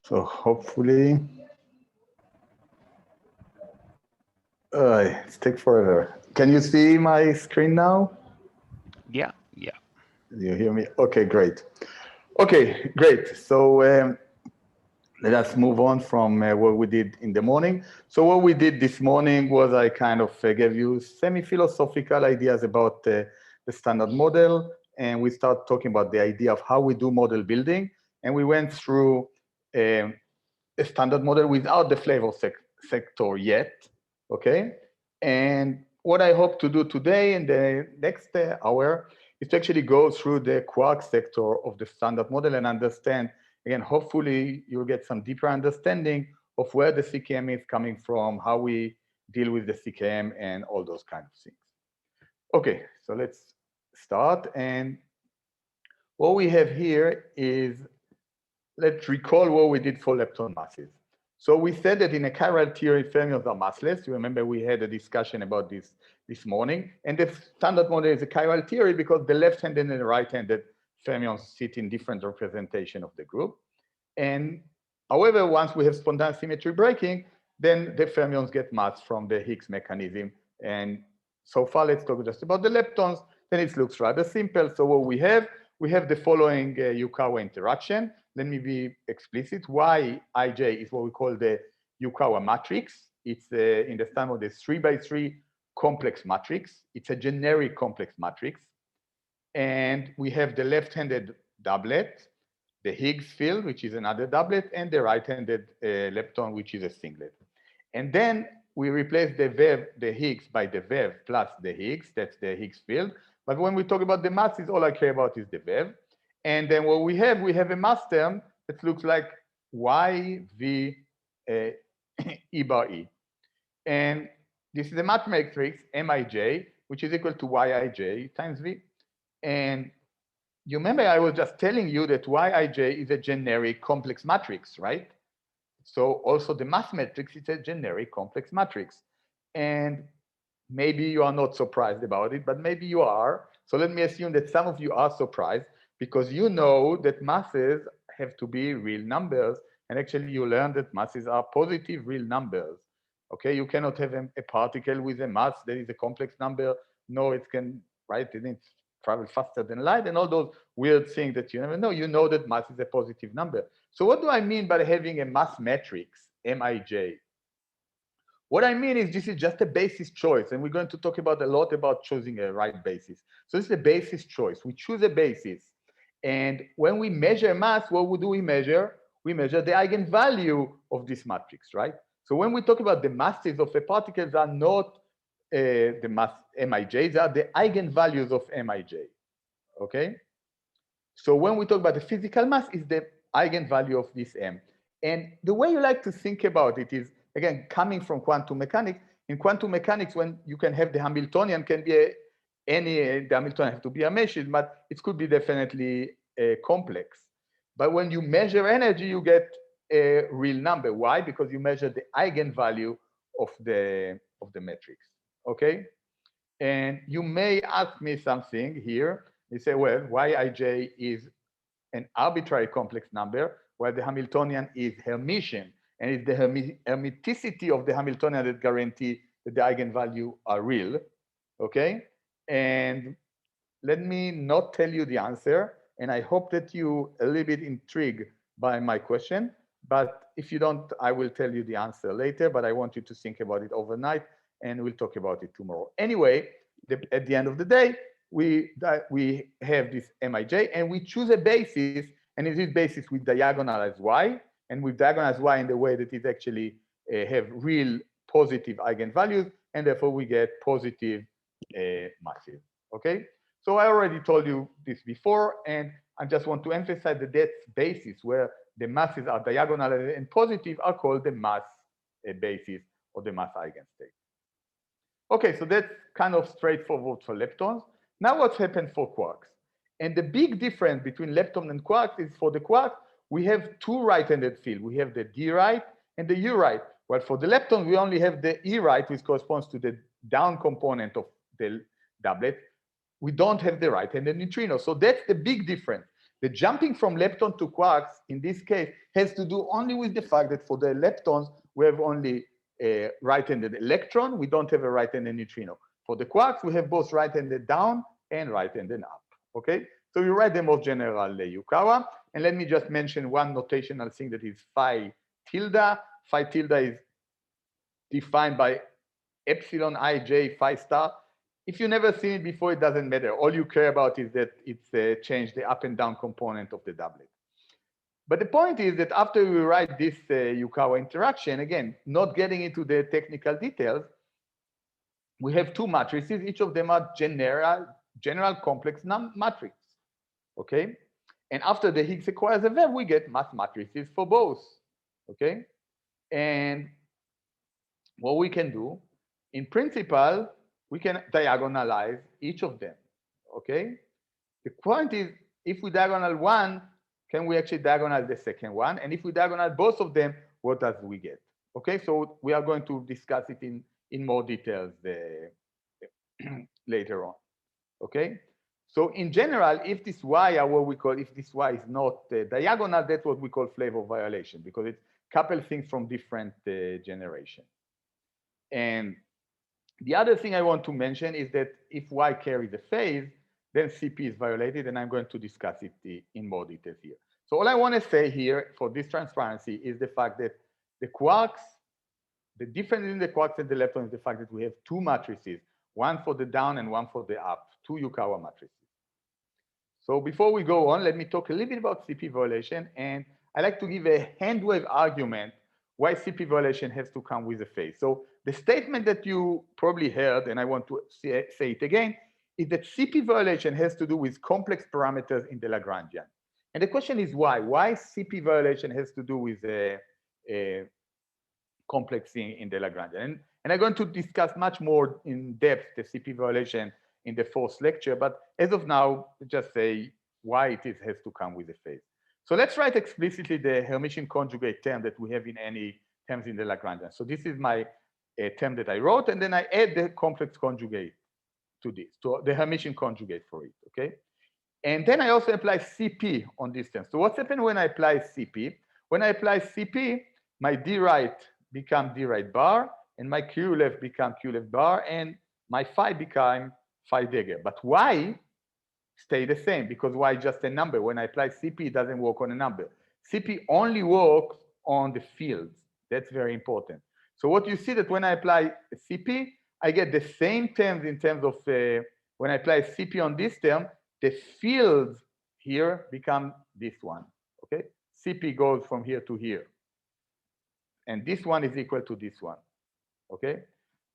So hopefully, it's take forever. Can you see my screen now? Yeah. You hear me? Okay, great. Okay, great. So let us move on from what we did in the morning. So what we did this morning was I kind of gave you semi-philosophical ideas about the standard model, and we start talking about the idea of how we do model building, and we went through a standard model without the flavor sector yet, okay? And what I hope to do today in the next hour is to actually go through the quark sector of the standard model and understand, again, hopefully you'll get some deeper understanding of where the Ckm is coming from, how we deal with the Ckm and all those kind of things. Okay, so let's start. And what we have here is, let's recall what we did for lepton masses. So we said that in a chiral theory, fermions are massless. You remember we had a discussion about this morning. And the standard model is a chiral theory because the left-handed and the right-handed fermions sit in different representation of the group. And however, once we have spontaneous symmetry breaking, then the fermions get mass from the Higgs mechanism. And so far, let's talk just about the leptons. Then it looks rather simple. So what we have the following Yukawa interaction. Let me be explicit. Yij is what we call the Yukawa matrix. It's in the standard model, 3x3 complex matrix. It's a generic complex matrix. And we have the left-handed doublet, the Higgs field, which is another doublet, and the right-handed lepton, which is a singlet. And then we replace the VEV, the Higgs, by the VEV plus the Higgs. That's the Higgs field. But when we talk about the masses, all I care about is the VEV. And then what we have a mass term that looks like YV E bar E. And this is a math matrix, Mij, which is equal to Yij times V. And you remember I was just telling you that Yij is a generic complex matrix, right? So also the mass matrix is a generic complex matrix. And maybe you are not surprised about it, but maybe you are. So let me assume that some of you are surprised because you know that masses have to be real numbers. And actually you learn that masses are positive real numbers. Okay, you cannot have a particle with a mass that is a complex number. No, it can, right? It needs travel faster than light and all those weird things that you never know. You know that mass is a positive number. So what do I mean by having a mass matrix, Mij? What I mean is this is just a basis choice, and we're going to talk about a lot about choosing a right basis. So this is a basis choice. We choose a basis. And when we measure mass, what do we measure? We measure the eigenvalue of this matrix, right? So when we talk about the masses of a particles are not the mass Mij, they are the eigenvalues of Mij, okay? So when we talk about the physical mass, is the eigenvalue of this M. And the way you like to think about it is, again, coming from quantum mechanics. In quantum mechanics, when you can have the Hamiltonian, can be the Hamiltonian have to be a mesh, but it could be definitely complex. But when you measure energy, you get a real number. Why? Because you measure the eigenvalue of the matrix. Okay? And you may ask me something here. You say, well, Yij is an arbitrary complex number, while the Hamiltonian is Hermitian. And it's the hermiticity of the Hamiltonian that guarantee that the eigenvalue are real, okay? And let me not tell you the answer, and I hope that you a little bit intrigued by my question, but if you don't, I will tell you the answer later, but I want you to think about it overnight, and we'll talk about it tomorrow. Anyway, at the end of the day, we have this Mij, and we choose a basis, and in this basis we diagonalize Y, and we diagonalize Y in the way that it actually have real positive eigenvalues, and therefore we get positive masses, okay? So I already told you this before, and I just want to emphasize that that basis where the masses are diagonal and positive are called the mass basis or the mass eigenstate. Okay, so that's kind of straightforward for leptons. Now what's happened for quarks? And the big difference between lepton and quarks is for the quark, we have two right-handed fields. We have the D right and the U right. Well, for the lepton, we only have the E right, which corresponds to the down component of the doublet. We don't have the right-handed neutrino. So that's the big difference. The jumping from lepton to quarks, in this case, has to do only with the fact that for the leptons, we have only a right-handed electron. We don't have a right-handed neutrino. For the quarks, we have both right-handed down and right-handed up, okay? So you write the most general Yukawa. And let me just mention one notational thing that is phi tilde. Phi tilde is defined by epsilon ij phi star. If you never seen it before, it doesn't matter. All you care about is that it's changed the up and down component of the doublet. But the point is that after we write this Yukawa interaction, again, not getting into the technical details, we have two matrices. Each of them are general complex matrix, okay? And after the Higgs acquires a verb, we get mass matrices for both, okay? And what we can do, in principle, we can diagonalize each of them, okay? The point is, if we diagonal one, can we actually diagonal the second one? And if we diagonal both of them, what does we get? Okay, so we are going to discuss it in more details later on, okay? So in general, if this y are what we call, if this y is not diagonal, that's what we call flavor violation, because it's a couple things from different generation. And the other thing I want to mention is that if y carries a phase, then CP is violated, and I'm going to discuss it in more details here. So all I want to say here for this transparency is the fact that the quarks, the difference in the quarks and the lepton is the fact that we have two matrices, one for the down and one for the up, two Yukawa matrices. So before we go on, let me talk a little bit about CP violation, and I like to give a hand wave argument why CP violation has to come with a phase. So the statement that you probably heard, and I want to say it again, is that CP violation has to do with complex parameters in the Lagrangian. And the question is why? Why CP violation has to do with a complex thing in the Lagrangian? And I'm going to discuss much more in depth the CP violation in the fourth lecture, but as of now, just say why it has to come with a phase. So let's write explicitly the Hermitian conjugate term that we have in any terms in the Lagrangian. So this is my term that I wrote, and then I add the complex conjugate to this, to the Hermitian conjugate for it, okay? And then I also apply CP on this term. So what's happened when I apply CP? When I apply CP, my D right become D right bar, and my Q left become Q left bar, and my phi become phi Dighe. But Y stay the same, because Y is just a number. When I apply CP, it doesn't work on a number. CP only works on the fields. That's very important. So what you see that when I apply CP, I get the same terms in terms of when I apply CP on this term, the fields here become this one, okay? CP goes from here to here. And this one is equal to this one, okay?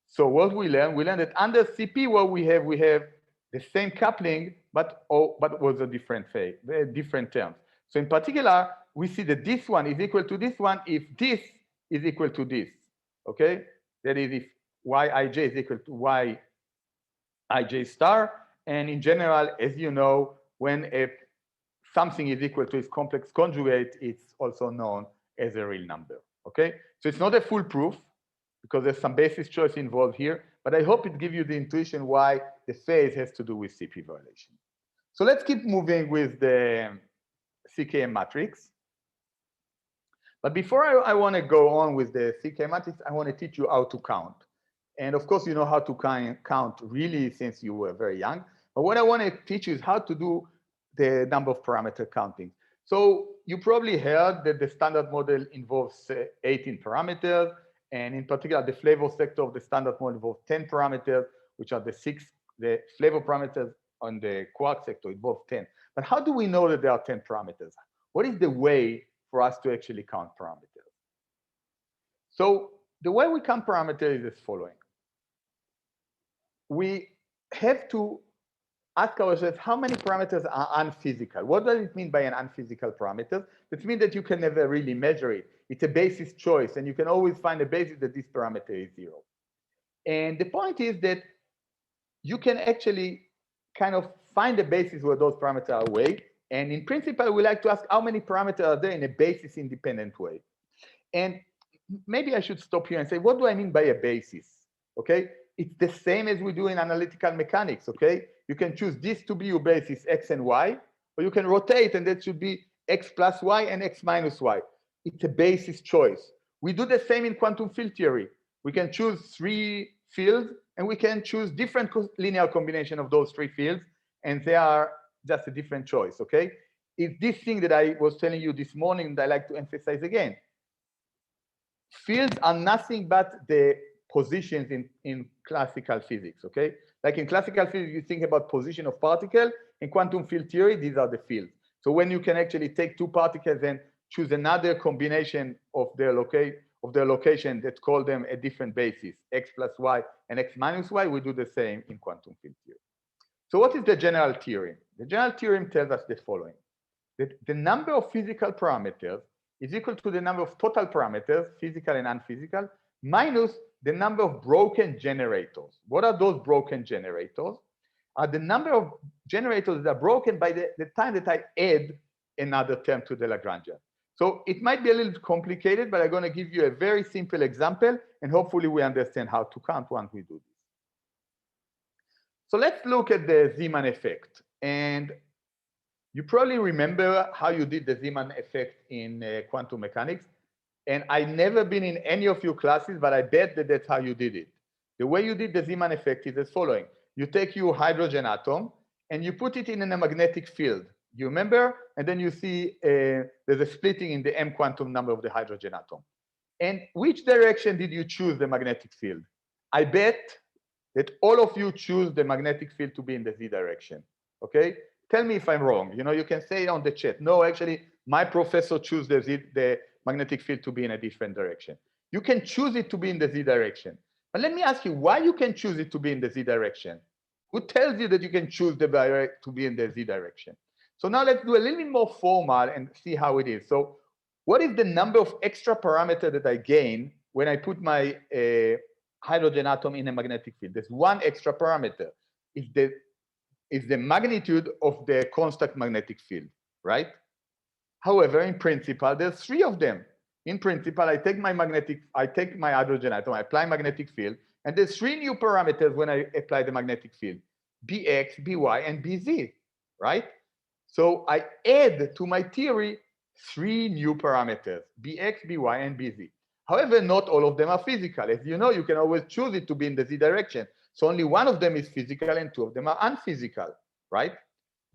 So what we learn that under CP, what we have the same coupling, but was a different phase, different terms. So in particular, we see that this one is equal to this one if this is equal to this, okay? That is if Yij is equal to Yij star. And in general, as you know, when something is equal to its complex conjugate, it's also known as a real number, okay? So it's not a full proof, because there's some basis choice involved here, but I hope it gives you the intuition why the phase has to do with CP violation. So let's keep moving with the Ckm matrix. But before I want to go on with the Ckm matrix, I want to teach you how to count. And of course, you know how to count really since you were very young. But what I want to teach you is how to do the number of parameter counting. So you probably heard that the standard model involves 18 parameters. And in particular, the flavor sector of the standard model involves 10 parameters, which are the flavor parameters on the quark sector involve 10. But how do we know that there are 10 parameters? What is the way for us to actually count parameters? So the way we count parameters is as following. We have to ask ourselves how many parameters are unphysical. What does it mean by an unphysical parameter? It means that you can never really measure it. It's a basis choice, and you can always find a basis that this parameter is 0. And the point is that you can actually kind of find a basis where those parameters are away. And in principle, we like to ask how many parameters are there in a basis independent way. And maybe I should stop here and say, what do I mean by a basis? Okay, it's the same as we do in analytical mechanics. Okay, you can choose this to be your basis X and Y, or you can rotate, and that should be x plus y and x minus y. It's a basis choice. We do the same in quantum field theory. We can choose 3 fields, and we can choose different linear combination of those 3 fields, and they are just a different choice, okay? It's this thing that I was telling you this morning that I like to emphasize again. Fields are nothing but the positions in classical physics, okay? Like in classical physics, you think about position of particle. In quantum field theory, these are the fields. So when you can actually take 2 particles and choose another combination of their location that call them a different basis, x plus y and x minus y, we do the same in quantum field theory. So what is the general theorem? The general theorem tells us the following, that the number of physical parameters is equal to the number of total parameters, physical and unphysical, minus the number of broken generators. What are those broken generators? Are the number of generators that are broken by the time that I add another term to the Lagrangian. So it might be a little complicated, but I'm going to give you a very simple example, and hopefully we understand how to count once we do this. So let's look at the Zeeman effect. And you probably remember how you did the Zeeman effect in quantum mechanics. And I've never been in any of your classes, but I bet that that's how you did it. The way you did the Zeeman effect is as following. You take your hydrogen atom and you put it in a magnetic field. You remember? And then you see there's a splitting in the M quantum number of the hydrogen atom. And which direction did you choose the magnetic field? I bet that all of you choose the magnetic field to be in the Z direction, okay? Tell me if I'm wrong. You know, you can say it on the chat. No, actually, my professor chose the magnetic field to be in a different direction. You can choose it to be in the Z direction. But let me ask you why you can choose it to be in the Z direction. Who tells you that you can choose to be in the Z direction? So now let's do a little bit more formal and see how it is. So what is the number of extra parameter that I gain when I put my hydrogen atom in a magnetic field? There's one extra parameter. Is the magnitude of the constant magnetic field, right? However, in principle, there's 3 of them. In principle, I take my hydrogen atom, I apply magnetic field, and there's 3 new parameters when I apply the magnetic field: Bx, By, and Bz, right? So I add to my theory 3 new parameters: Bx, By, and Bz. However, not all of them are physical. As you know, you can always choose it to be in the Z direction. So only 1 of them is physical and 2 of them are unphysical, right?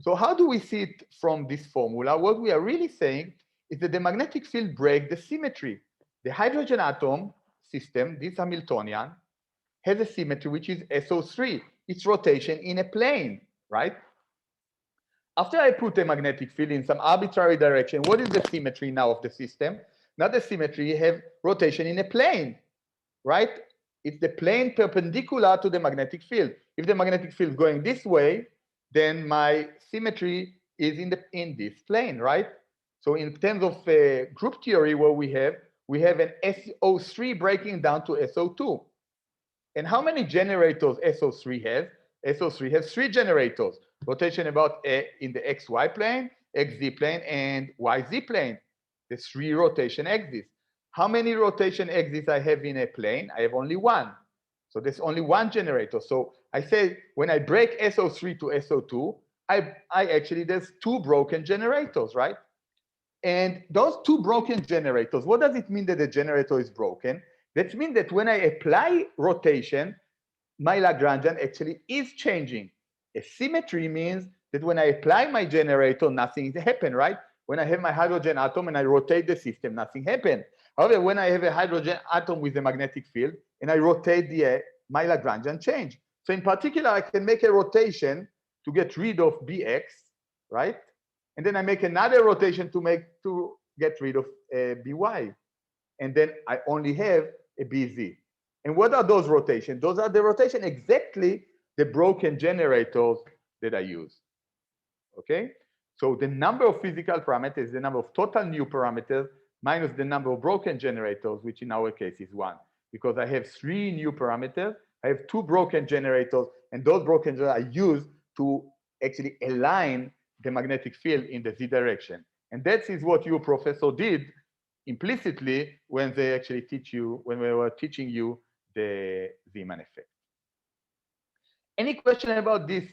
So how do we see it from this formula? What we are really saying is that the magnetic field breaks the symmetry. The hydrogen atom system, this Hamiltonian, has a symmetry which is SO3. It's rotation in a plane, right? After I put a magnetic field in some arbitrary direction, what is the symmetry now of the system? Now the symmetry have rotation in a plane, right? It's the plane perpendicular to the magnetic field. If the magnetic field is going this way, then my symmetry is in this plane, right? So in terms of group theory, what we have an SO3 breaking down to SO2. And how many generators SO3 has? SO3 has 3 generators. Rotation about in the XY plane, XZ plane, and YZ plane. The 3 rotation axes. How many rotation axes I have in a plane? I have only 1. So there's only 1 generator. So I say when I break SO3 to SO2, there's 2 broken generators, right? And those 2 broken generators, what does it mean that the generator is broken? That means that when I apply rotation, my Lagrangian actually is changing. A symmetry means that when I apply my generator, nothing happens, right? When I have my hydrogen atom and I rotate the system, nothing happens. However, when I have a hydrogen atom with a magnetic field and I rotate my Lagrangian change. So in particular, I can make a rotation to get rid of Bx, right? And then I make another rotation to get rid of By. And then I only have a Bz. And what are those rotations? Those are the rotation exactly the broken generators that I use. Okay? So the number of physical parameters is the number of total new parameters minus the number of broken generators, which in our case is 1. Because I have 3 new parameters, I have 2 broken generators, and those broken generators are used to actually align the magnetic field in the Z direction. And that is what your professor did implicitly when they actually when we were teaching you the Zeeman effect. Any question about this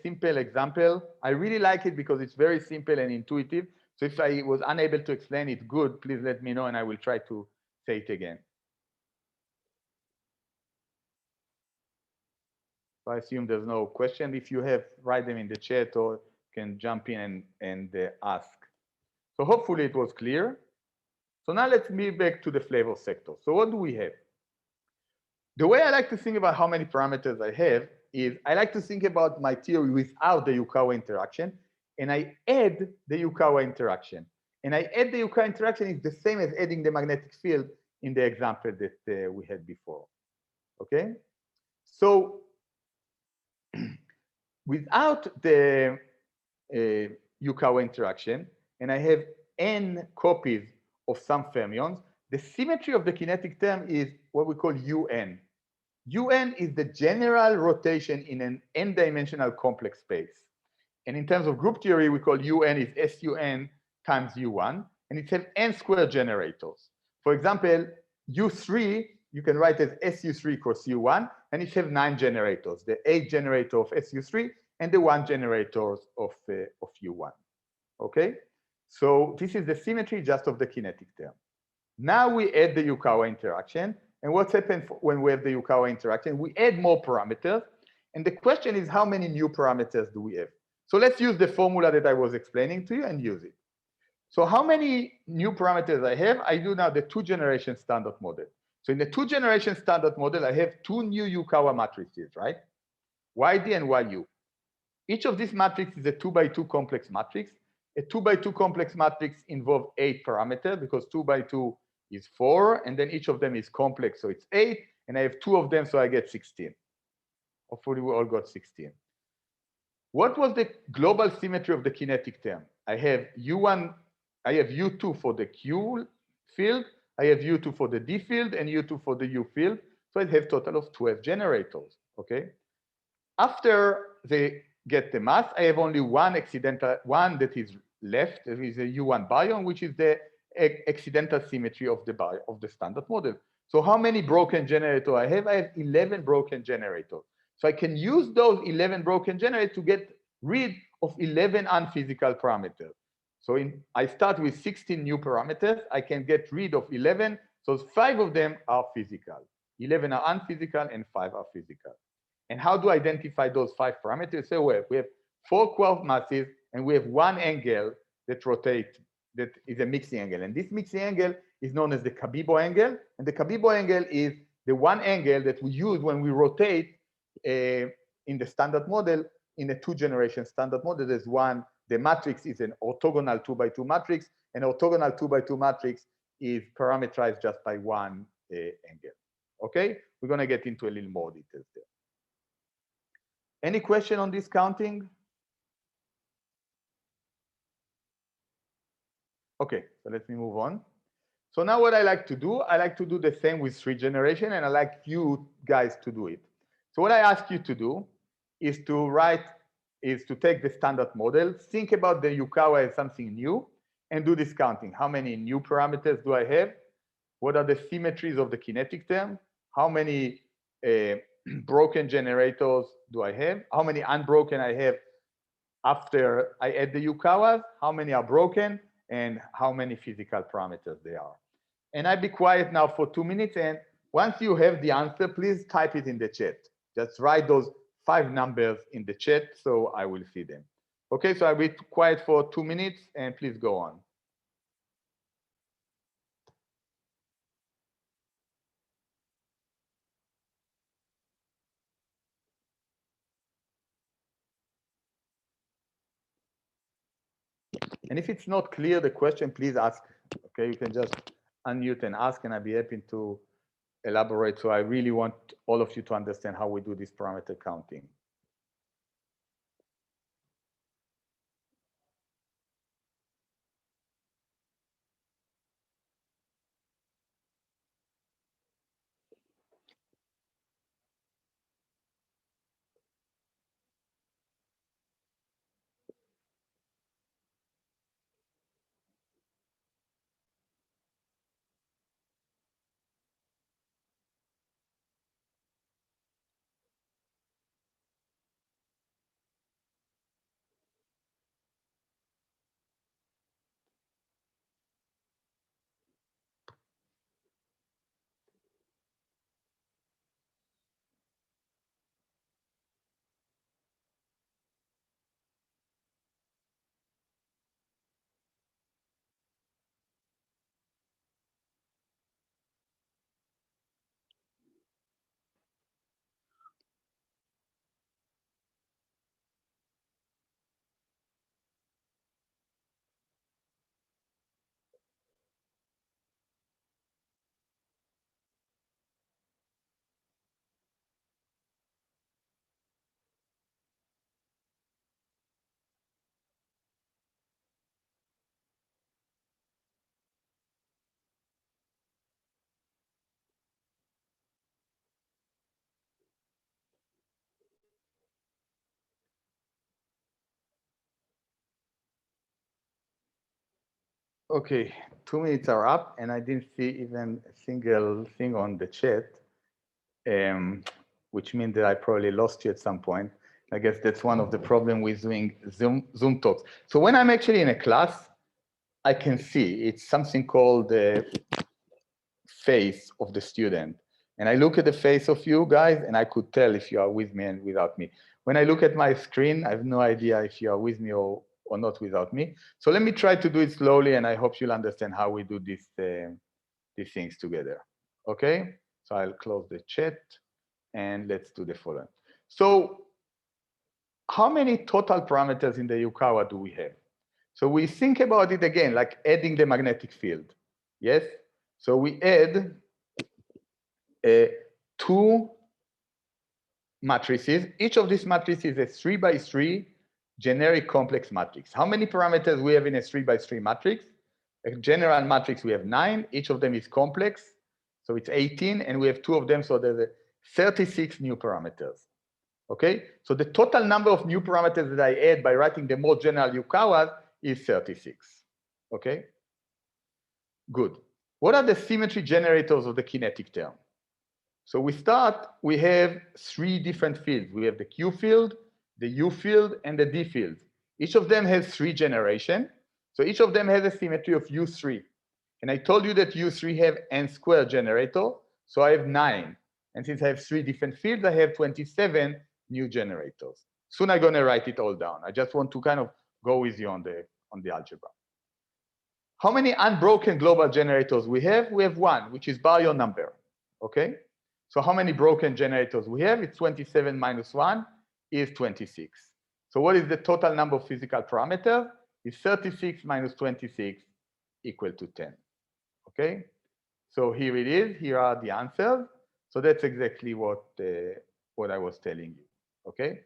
simple example? I really like it because it's very simple and intuitive. So if I was unable to explain it good, please let me know and I will try to say it again. So I assume there's no question. If you have, write them in the chat or can jump in and ask. So hopefully it was clear. So now let's move back to the flavor sector. So what do we have? The way I like to think about how many parameters I have is I like to think about my theory without the Yukawa interaction, and I add the Yukawa interaction. And I add the Yukawa interaction is the same as adding the magnetic field in the example that we had before. Okay? So without the Yukawa interaction, and I have n copies of some fermions, the symmetry of the kinetic term is what we call UN. UN is the general rotation in an n-dimensional complex space. And in terms of group theory, we call UN is SUN times U1, and it has n squared generators. For example, U3, you can write as SU3 cross U1, and it has 9 generators, the 8 generator of SU3 and the 1 generators of U1. Okay? So this is the symmetry just of the kinetic term. Now we add the Yukawa interaction. And what's happened when we have the Yukawa interaction? We add more parameters. And the question is, how many new parameters do we have? So let's use the formula that I was explaining to you and use it. So how many new parameters I have? I do now the 2-generation standard model. So in the 2-generation standard model, I have 2 new Yukawa matrices, right? YD and YU. Each of these matrices is a 2x2 complex matrix. A 2x2 complex matrix involves 8 parameters because 2 by 2 is 4, and then each of them is complex, so it's 8, and I have 2 of them, so I get 16. Hopefully we all got 16. What was the global symmetry of the kinetic term? I have U1, I have U2 for the Q field, I have U2 for the D field, and U2 for the U field, so I have total of 12 generators, okay? After they get the mass, I have only one accidental, one that is left, there is a U1 baryon, which is the accidental symmetry of the standard model. So how many broken generators I have? I have 11 broken generators. So I can use those 11 broken generators to get rid of 11 unphysical parameters. So I start with 16 new parameters. I can get rid of 11. So 5 of them are physical. 11 are unphysical and 5 are physical. And how do I identify those 5 parameters? So we have 4 quark masses and we have 1 angle that rotates, that is a mixing angle. And this mixing angle is known as the Cabibbo angle. And the Cabibbo angle is the one angle that we use when we rotate in the standard model, in a 2-generation standard model. There's one, the matrix is an orthogonal 2x2 matrix. An orthogonal 2x2 matrix is parameterized just by one angle. Okay? We're going to get into a little more details there. Any question on this counting? Okay, so let me move on. So now what I like to do the same with 3-generation, and I like you guys to do it. So what I ask you to do is to take the standard model, think about the Yukawa as something new, and do this counting. How many new parameters do I have? What are the symmetries of the kinetic term? How many broken generators do I have? How many unbroken I have after I add the Yukawas? How many are broken? And how many physical parameters they are. And I'll be quiet now for 2 minutes. And once you have the answer, please type it in the chat. Just write those 5 numbers in the chat so I will see them. Okay, so I'll be quiet for 2 minutes and please go on. And if it's not clear, the question, please ask. Okay, you can just unmute and ask, and I'll be happy to elaborate. So I really want all of you to understand how we do this parameter counting. Okay, 2 minutes are up, and I didn't see even a single thing on the chat, which means that I probably lost you at some point. I guess that's one of the problems with doing Zoom talks. So when I'm actually in a class, I can see it's something called the face of the student. And I look at the face of you guys, and I could tell if you are with me and without me. When I look at my screen, I have no idea if you are with me or not without me. So let me try to do it slowly, and I hope you'll understand how we do these things together. Okay? So I'll close the chat, and let's do the following. So how many total parameters in the Yukawa do we have? So we think about it again, like adding the magnetic field. Yes? So we add 2 matrices. Each of these matrices is a 3 by 3 generic complex matrix. How many parameters we have in a 3 by 3 matrix? A general matrix, we have 9. Each of them is complex. So it's 18, and we have 2 of them. So there's 36 new parameters. Okay? So the total number of new parameters that I add by writing the more general Yukawas is 36. Okay? Good. What are the symmetry generators of the kinetic term? So we have 3 different fields. We have the Q field, the U field, and the D field. Each of them has 3 generation. So each of them has a symmetry of U3. And I told you that U3 have n squared generator, so I have 9. And since I have 3 different fields, I have 27 new generators. Soon I'm gonna write it all down. I just want to kind of go with you on the algebra. How many unbroken global generators we have? We have 1, which is baryon number, okay? So how many broken generators we have? It's 27 minus 1 is 26. So what is the total number of physical parameters? It's 36 minus 26 equal to 10, okay? So here it is, here are the answers. So that's exactly what I was telling you, okay?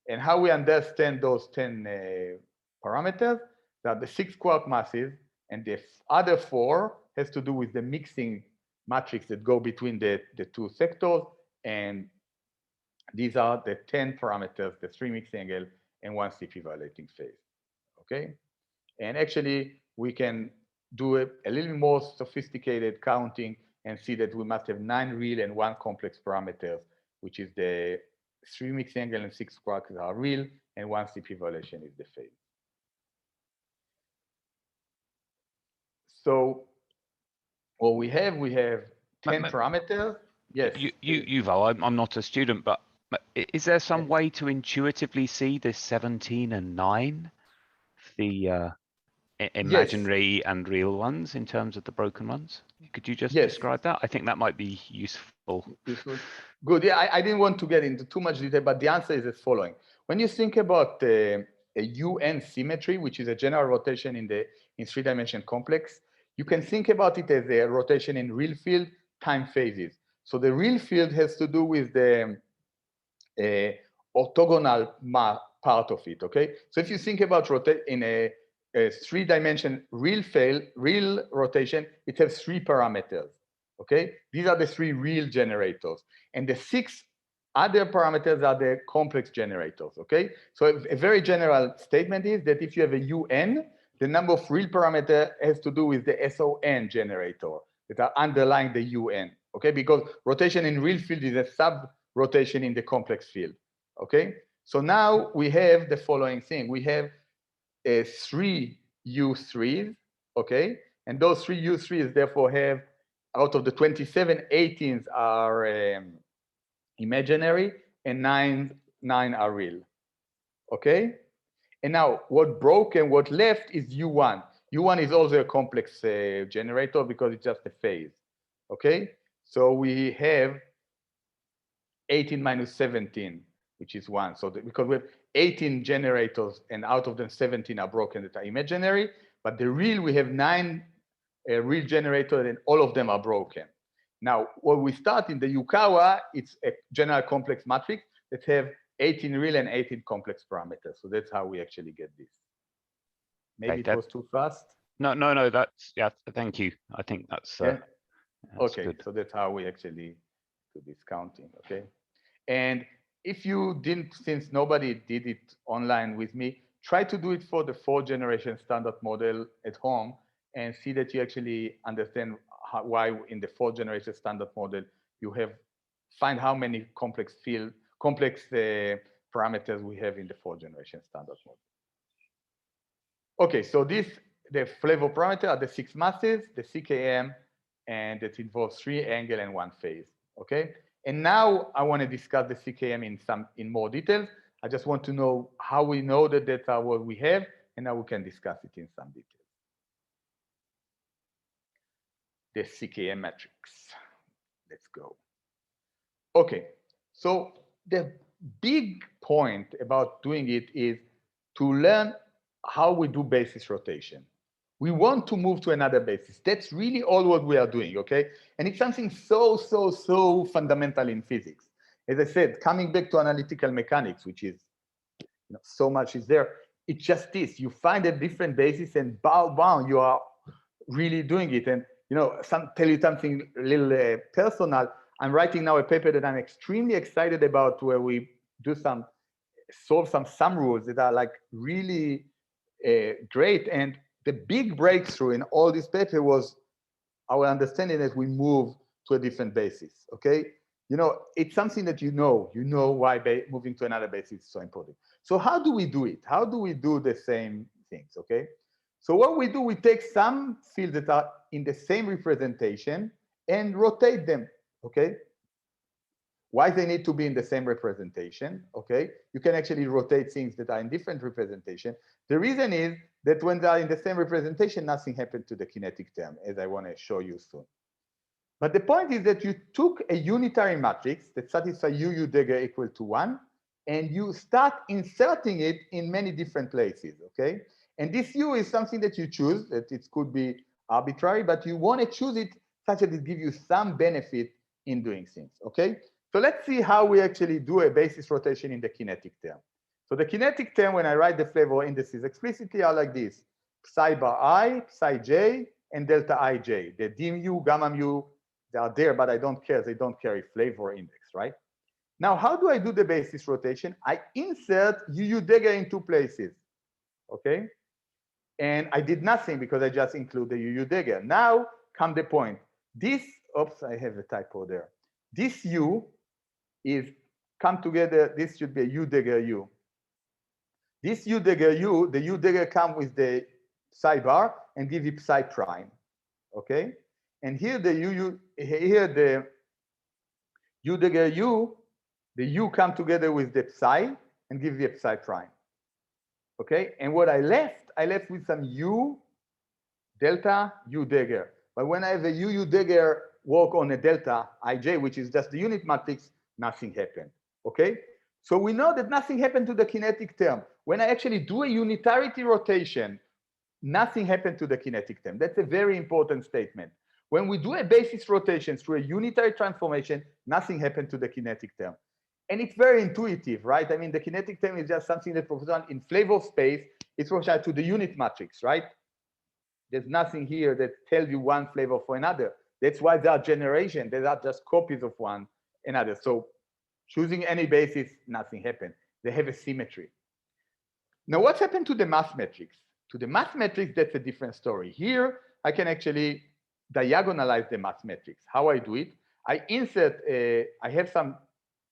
And how we understand those 10 parameters, that the 6 quark masses, and the other 4 has to do with the mixing matrix that go between the 2 sectors, and these are the 10 parameters, the 3 mixing angle and 1 CP violating phase, okay? And actually, we can do a little more sophisticated counting and see that we must have 9 real and 1 complex parameters, which is the 3 mixing angle and 6 quarks are real, and 1 CP violation is the phase. So what we have 10 parameters. Yes. Yuval, I'm not a student, but is there some way to intuitively see this 17 and 9, the imaginary and real ones in terms of the broken ones? Could you just describe that? I think that might be useful. Good. Yeah, I didn't want to get into too much detail, but the answer is as following. When you think about a UN symmetry, which is a general rotation in 3-dimension complex, you can think about it as a rotation in real field time phases. So the real field has to do with the orthogonal part of it, okay? So if you think about in a 3-dimension real rotation, it has 3 parameters, okay? These are the 3 real generators. And the 6 other parameters are the complex generators, okay? So a very general statement is that if you have a UN, the number of real parameter has to do with the SON generator that are underlying the UN, okay? Because rotation in real field is a sub-rotation in the complex field, okay? So now we have the following thing. We have 3 U3s, okay? And those 3 U3s therefore have, out of the 27, 18s are imaginary, and 9 are real, okay? And now what broke and what left is U1. U1 is also a complex generator because it's just a phase, okay? So we have 18 minus 17, which is 1. So because we have 18 generators and out of them 17 are broken that are imaginary, but the real, we have 9 real generators and all of them are broken. Now, when we start in the Yukawa, it's a general complex matrix that have 18 real and 18 complex parameters. So that's how we actually get this. Maybe it was too fast. No, that's, yeah, thank you. I think that's okay, good. So that's how we actually do this counting, okay? And if you didn't, since nobody did it online with me, try to do it for the 4th generation standard model at home and see that you actually understand why in the 4th generation standard model you find how many complex parameters we have in the 4th generation standard model. Okay, so the flavor parameter are the 6 masses, the Ckm, and it involves 3 angle and 1 phase. Okay, and now I want to discuss the Ckm in more details. I just want to know how we know that that's what we have, and now we can discuss it in some detail. The Ckm matrix. Let's go. Okay, so the big point about doing it is to learn how we do basis rotation. We want to move to another basis. That's really all what we are doing, okay? And it's something so fundamental in physics. As I said, coming back to analytical mechanics, which is, so much is there. It's just this: you find a different basis, and bow, you are really doing it. And tell you something a little personal. I'm writing now a paper that I'm extremely excited about, where we do solve some sum rules that are like really great. And the big breakthrough in all this paper was our understanding that we move to a different basis. Okay, it's something that you know why moving to another basis is so important. So how do we do it? How do we do the same things? Okay, so what we do, we take some fields that are in the same representation and rotate them. Okay, why they need to be in the same representation? Okay, you can actually rotate things that are in different representation. The reason is that when they are in the same representation, nothing happened to the kinetic term, as I want to show you soon. But the point is that you took a unitary matrix that satisfies UU Dighe equal to 1, and you start inserting it in many different places, okay? And this U is something that you choose, that it could be arbitrary, but you want to choose it such that it gives you some benefit in doing things, okay? So let's see how we actually do a basis rotation in the kinetic term. So the kinetic term, when I write the flavor indices explicitly, are like this: psi bar I, psi j, and delta ij. The d mu, gamma mu, they are there, but I don't care. They don't carry flavor index, right? Now, how do I do the basis rotation? I insert UU Dighe in 2 places, okay? And I did nothing because I just include the UU Dighe. Now come the point. This, oops, I have a typo there. This U is come together. This should be a U Dighe U. This U Dighe U, the U Dighe come with the psi bar and give you psi prime, okay? And here the U Dighe U, the U come together with the psi and give you a psi prime, okay? And what I left with some U delta U Dighe. But when I have a UU Dighe work on a delta ij, which is just the unit matrix, nothing happened, okay? So we know that nothing happened to the kinetic term. When I actually do a unitarity rotation, nothing happened to the kinetic term. That's a very important statement. When we do a basis rotation through a unitary transformation, nothing happened to the kinetic term. And it's very intuitive, right? I mean, the kinetic term is just something that proportional in flavor space. It's proportional to the unit matrix, right? There's nothing here that tells you one flavor for another. That's why they are generation. They are just copies of one another. So choosing any basis, nothing happened. They have a symmetry. Now, what's happened to the mass matrix? To the mass matrix, that's a different story. Here, I can actually diagonalize the mass matrix. How I do it? I insert,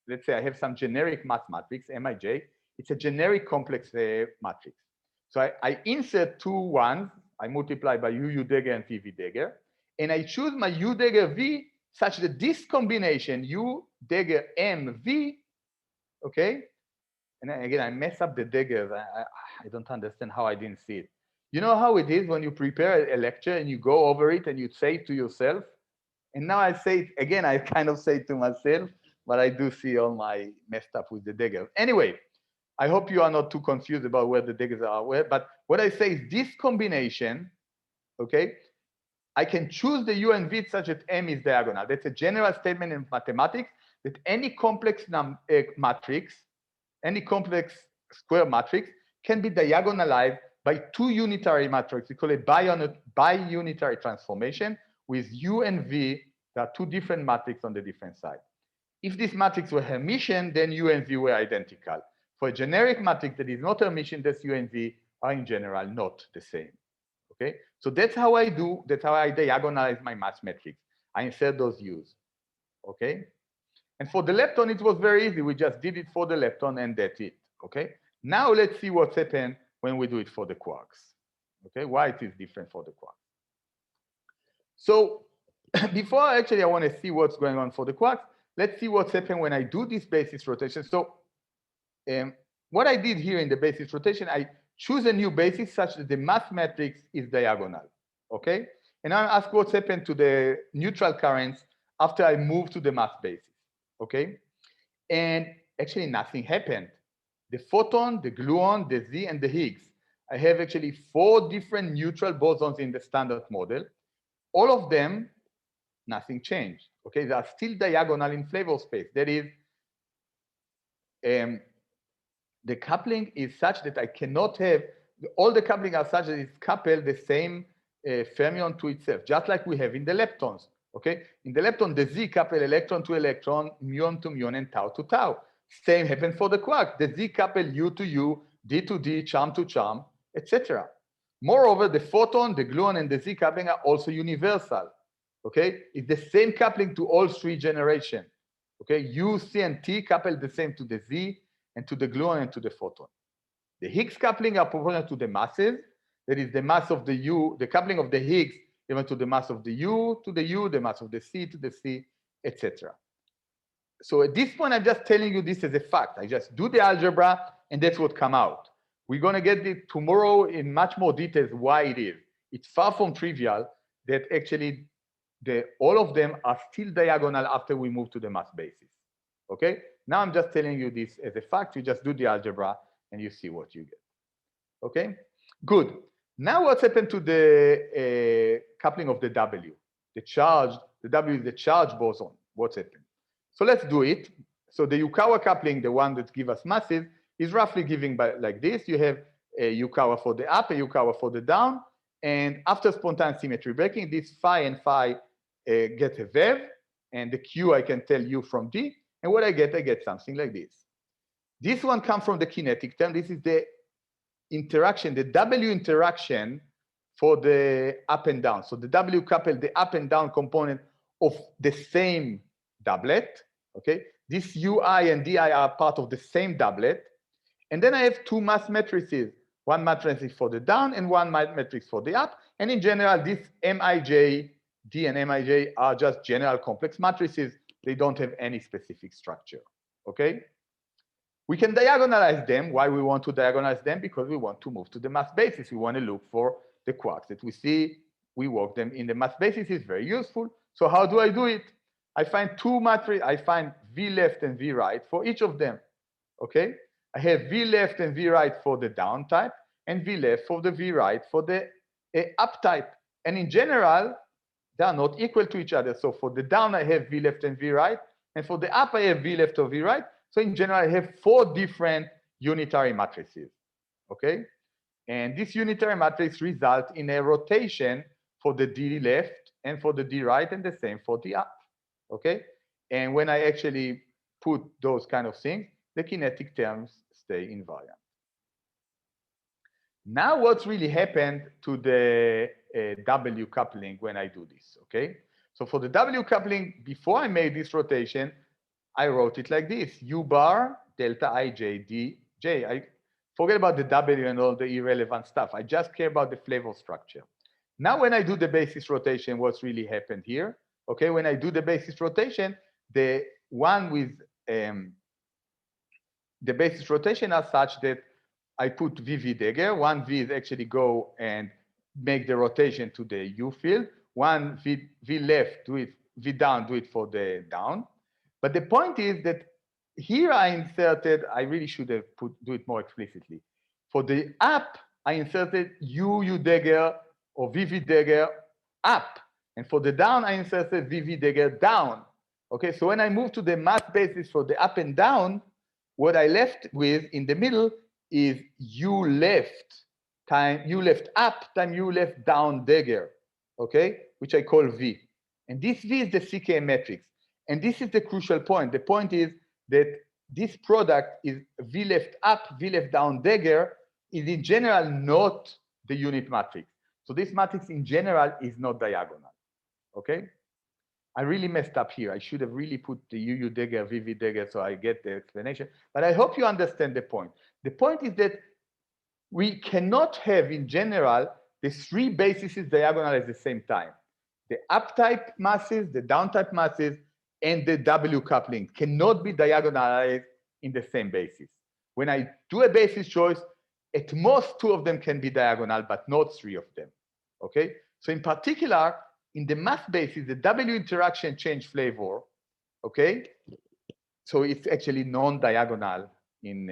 let's say I have some generic mass matrix, Mij. It's a generic complex matrix. So I insert 2 ones, I multiply by UU Dighe and PV Dighe, and I choose my U Dighe V such that this combination, U Dighe M V, okay? And then again, I mess up the Dighe. I don't understand how I didn't see it. You know how it is when you prepare a lecture and you go over it and you say it to yourself? And now I say it again, I kind of say it to myself, but I do see all my messed up with the Dighe. Anyway, I hope you are not too confused about where the Dighes are. But what I say is this combination, okay, I can choose the U and V such that M is diagonal. That's a general statement in mathematics that any complex matrix, any complex square matrix can be diagonalized by 2 unitary matrices. We call it bi-unitary transformation with U and V. There are 2 different matrices on the different side. If this matrix were Hermitian, then U and V were identical. For a generic matrix that is not Hermitian, this U and V are in general not the same. Okay, So that's how I diagonalize my mass matrix. I insert those U's, okay? And for the lepton, it was very easy. We just did it for the lepton and that's it, okay? Now let's see what's happened when we do it for the quarks, okay? Why it is different for the quarks. So before I want to see what's going on for the quarks, let's see what's happened when I do this basis rotation. So what I did here in the basis rotation, I choose a new basis such that the mass matrix is diagonal, okay? And I'll ask what's happened to the neutral currents after I move to the mass basis, okay? And actually nothing happened. The photon, the gluon, the Z, and the Higgs. I have actually 4 different neutral bosons in the standard model. All of them, nothing changed, okay? They are still diagonal in flavor space. That is, the coupling is such that I cannot have, all the coupling are such that it's coupled the same fermion to itself, just like we have in the leptons, okay? In the lepton, the Z couple electron to electron, muon to muon, and tau to tau. Same happens for the quark. The Z couple U to U, D to D, charm to charm, etc. Moreover, the photon, the gluon, and the Z coupling are also universal, okay? It's the same coupling to all 3 generations, okay? U, C, and T couple the same to the Z, and to the gluon and to the photon. The Higgs coupling are proportional to the masses. That is the mass of the U, the coupling of the Higgs given to the mass of the U to the U, the mass of the C to the C, etc. So at this point, I'm just telling you this as a fact. I just do the algebra and that's what come out. We're going to get it tomorrow in much more details why it is. It's far from trivial that actually all of them are still diagonal after we move to the mass basis, okay? Now I'm just telling you this as a fact. You just do the algebra and you see what you get. Okay, good. Now what's happened to the coupling of the W? The W is the charge boson. What's happened? So let's do it. So the Yukawa coupling, the one that gives us masses, is roughly giving by like this. You have a Yukawa for the up, a Yukawa for the down. And after spontaneous symmetry breaking, this phi and phi get a vev. And the Q I can tell U from D. And what I get something like this. This one comes from the kinetic term. This is the interaction, the W interaction for the up and down. So the W couple the up and down component of the same doublet, okay? This UI and DI are part of the same doublet. And then I have 2 mass matrices. One matrix for the down and one matrix for the up. And in general, this MIJ, D and MIJ are just general complex matrices. They don't have any specific structure, okay? We can diagonalize them. Why we want to diagonalize them? Because we want to move to the mass basis. We want to look for the quarks that we see. We work them in the mass basis. It's very useful. So how do I do it? I find 2 matrices. I find V left and V right for each of them, okay? I have V left and V right for the down type and V left for the V right for the up type. And in general, they are not equal to each other. So for the down, I have V left and V right. And for the up, I have V left or V right. So in general, I have 4 different unitary matrices, okay? And this unitary matrix results in a rotation for the D left and for the D right, and the same for the up, okay? And when I actually put those kind of things, the kinetic terms stay invariant. Now what's really happened to the W coupling when I do this, okay? So for the W coupling, before I made this rotation, I wrote it like this, U bar delta IJ D J. I forget about the W and all the irrelevant stuff. I just care about the flavor structure. Now when I do the basis rotation, what's really happened here? Okay, when I do the basis rotation, the one with the basis rotation are such that I put VV dagger. One V is actually go and make the rotation to the U field. One V left, do it, V down, do it for the down. But the point is that here I inserted, I really should have do it more explicitly. For the up, I inserted U dagger or VV dagger up. And for the down, I inserted VV dagger down. Okay, so when I move to the mass basis for the up and down, what I left with in the middle is U left time U left up time U left down dagger, okay, which I call V. And this V is the Ckm matrix. And this is the crucial point. The point is that this product is V left up, V left down dagger is in general not the unit matrix. So this matrix in general is not diagonal, okay? I really messed up here. I should have really put the UU Dighe, VV Dighe, so I get the explanation. But I hope you understand the point. The point is that we cannot have, in general, the three bases diagonal at the same time. The up-type masses, the down-type masses, and the W coupling cannot be diagonalized in the same basis. When I do a basis choice, at most two of them can be diagonal, but not three of them, okay? So in particular, in the mass basis, the W interaction change flavor, okay? So it's actually non-diagonal in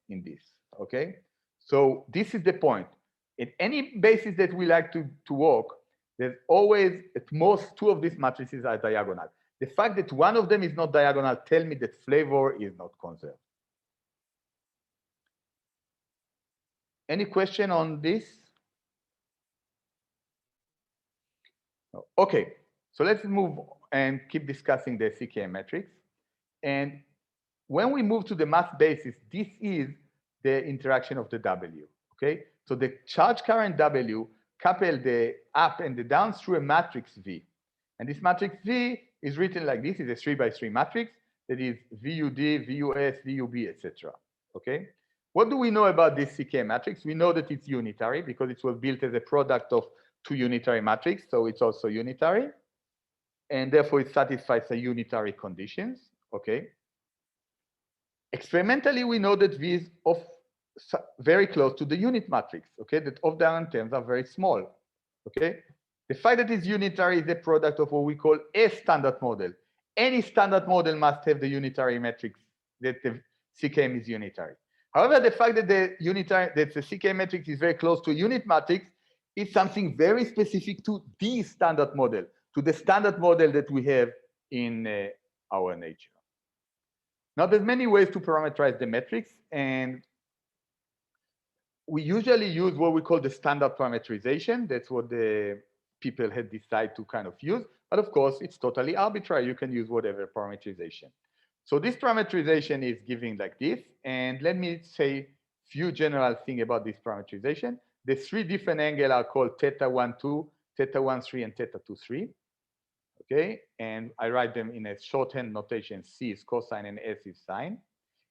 this, okay? So this is the point. In any basis that we like to work, there's always, at most, two of these matrices are diagonal. The fact that one of them is not diagonal tells me that flavor is not conserved. Any question on this? Okay, so let's move and keep discussing the Ckm matrix. And when we move to the mass basis, this is the interaction of the W, okay? So the charge current W couple the up and the down through a matrix V. And this matrix V is written like this, is a 3 by 3 matrix that is VUD, VUS, VUB, etc. Okay? What do we know about this Ckm matrix? We know that it's unitary because it was built as a product of two unitary matrices, so it's also unitary. And therefore it satisfies the unitary conditions, okay? Experimentally, we know that V is very close to the unit matrix, okay? That off-diagonal terms are very small, okay? The fact that it's unitary is a product of what we call a standard model. Any standard model must have the unitary matrix that the Ckm is unitary. However, the fact that the Ckm matrix is very close to a unit matrix is something very specific to the standard model, to the standard model that we have in our nature. Now, there's many ways to parameterize the matrix, and we usually use what we call the standard parameterization. That's what the people had decided to kind of use. But of course, it's totally arbitrary. You can use whatever parameterization. So this parameterization is giving like this. And let me say a few general things about this parameterization. The three different angles are called theta 1, 2, theta 1, 3, and theta 2, 3. Okay, and I write them in a shorthand notation. C is cosine and S is sine.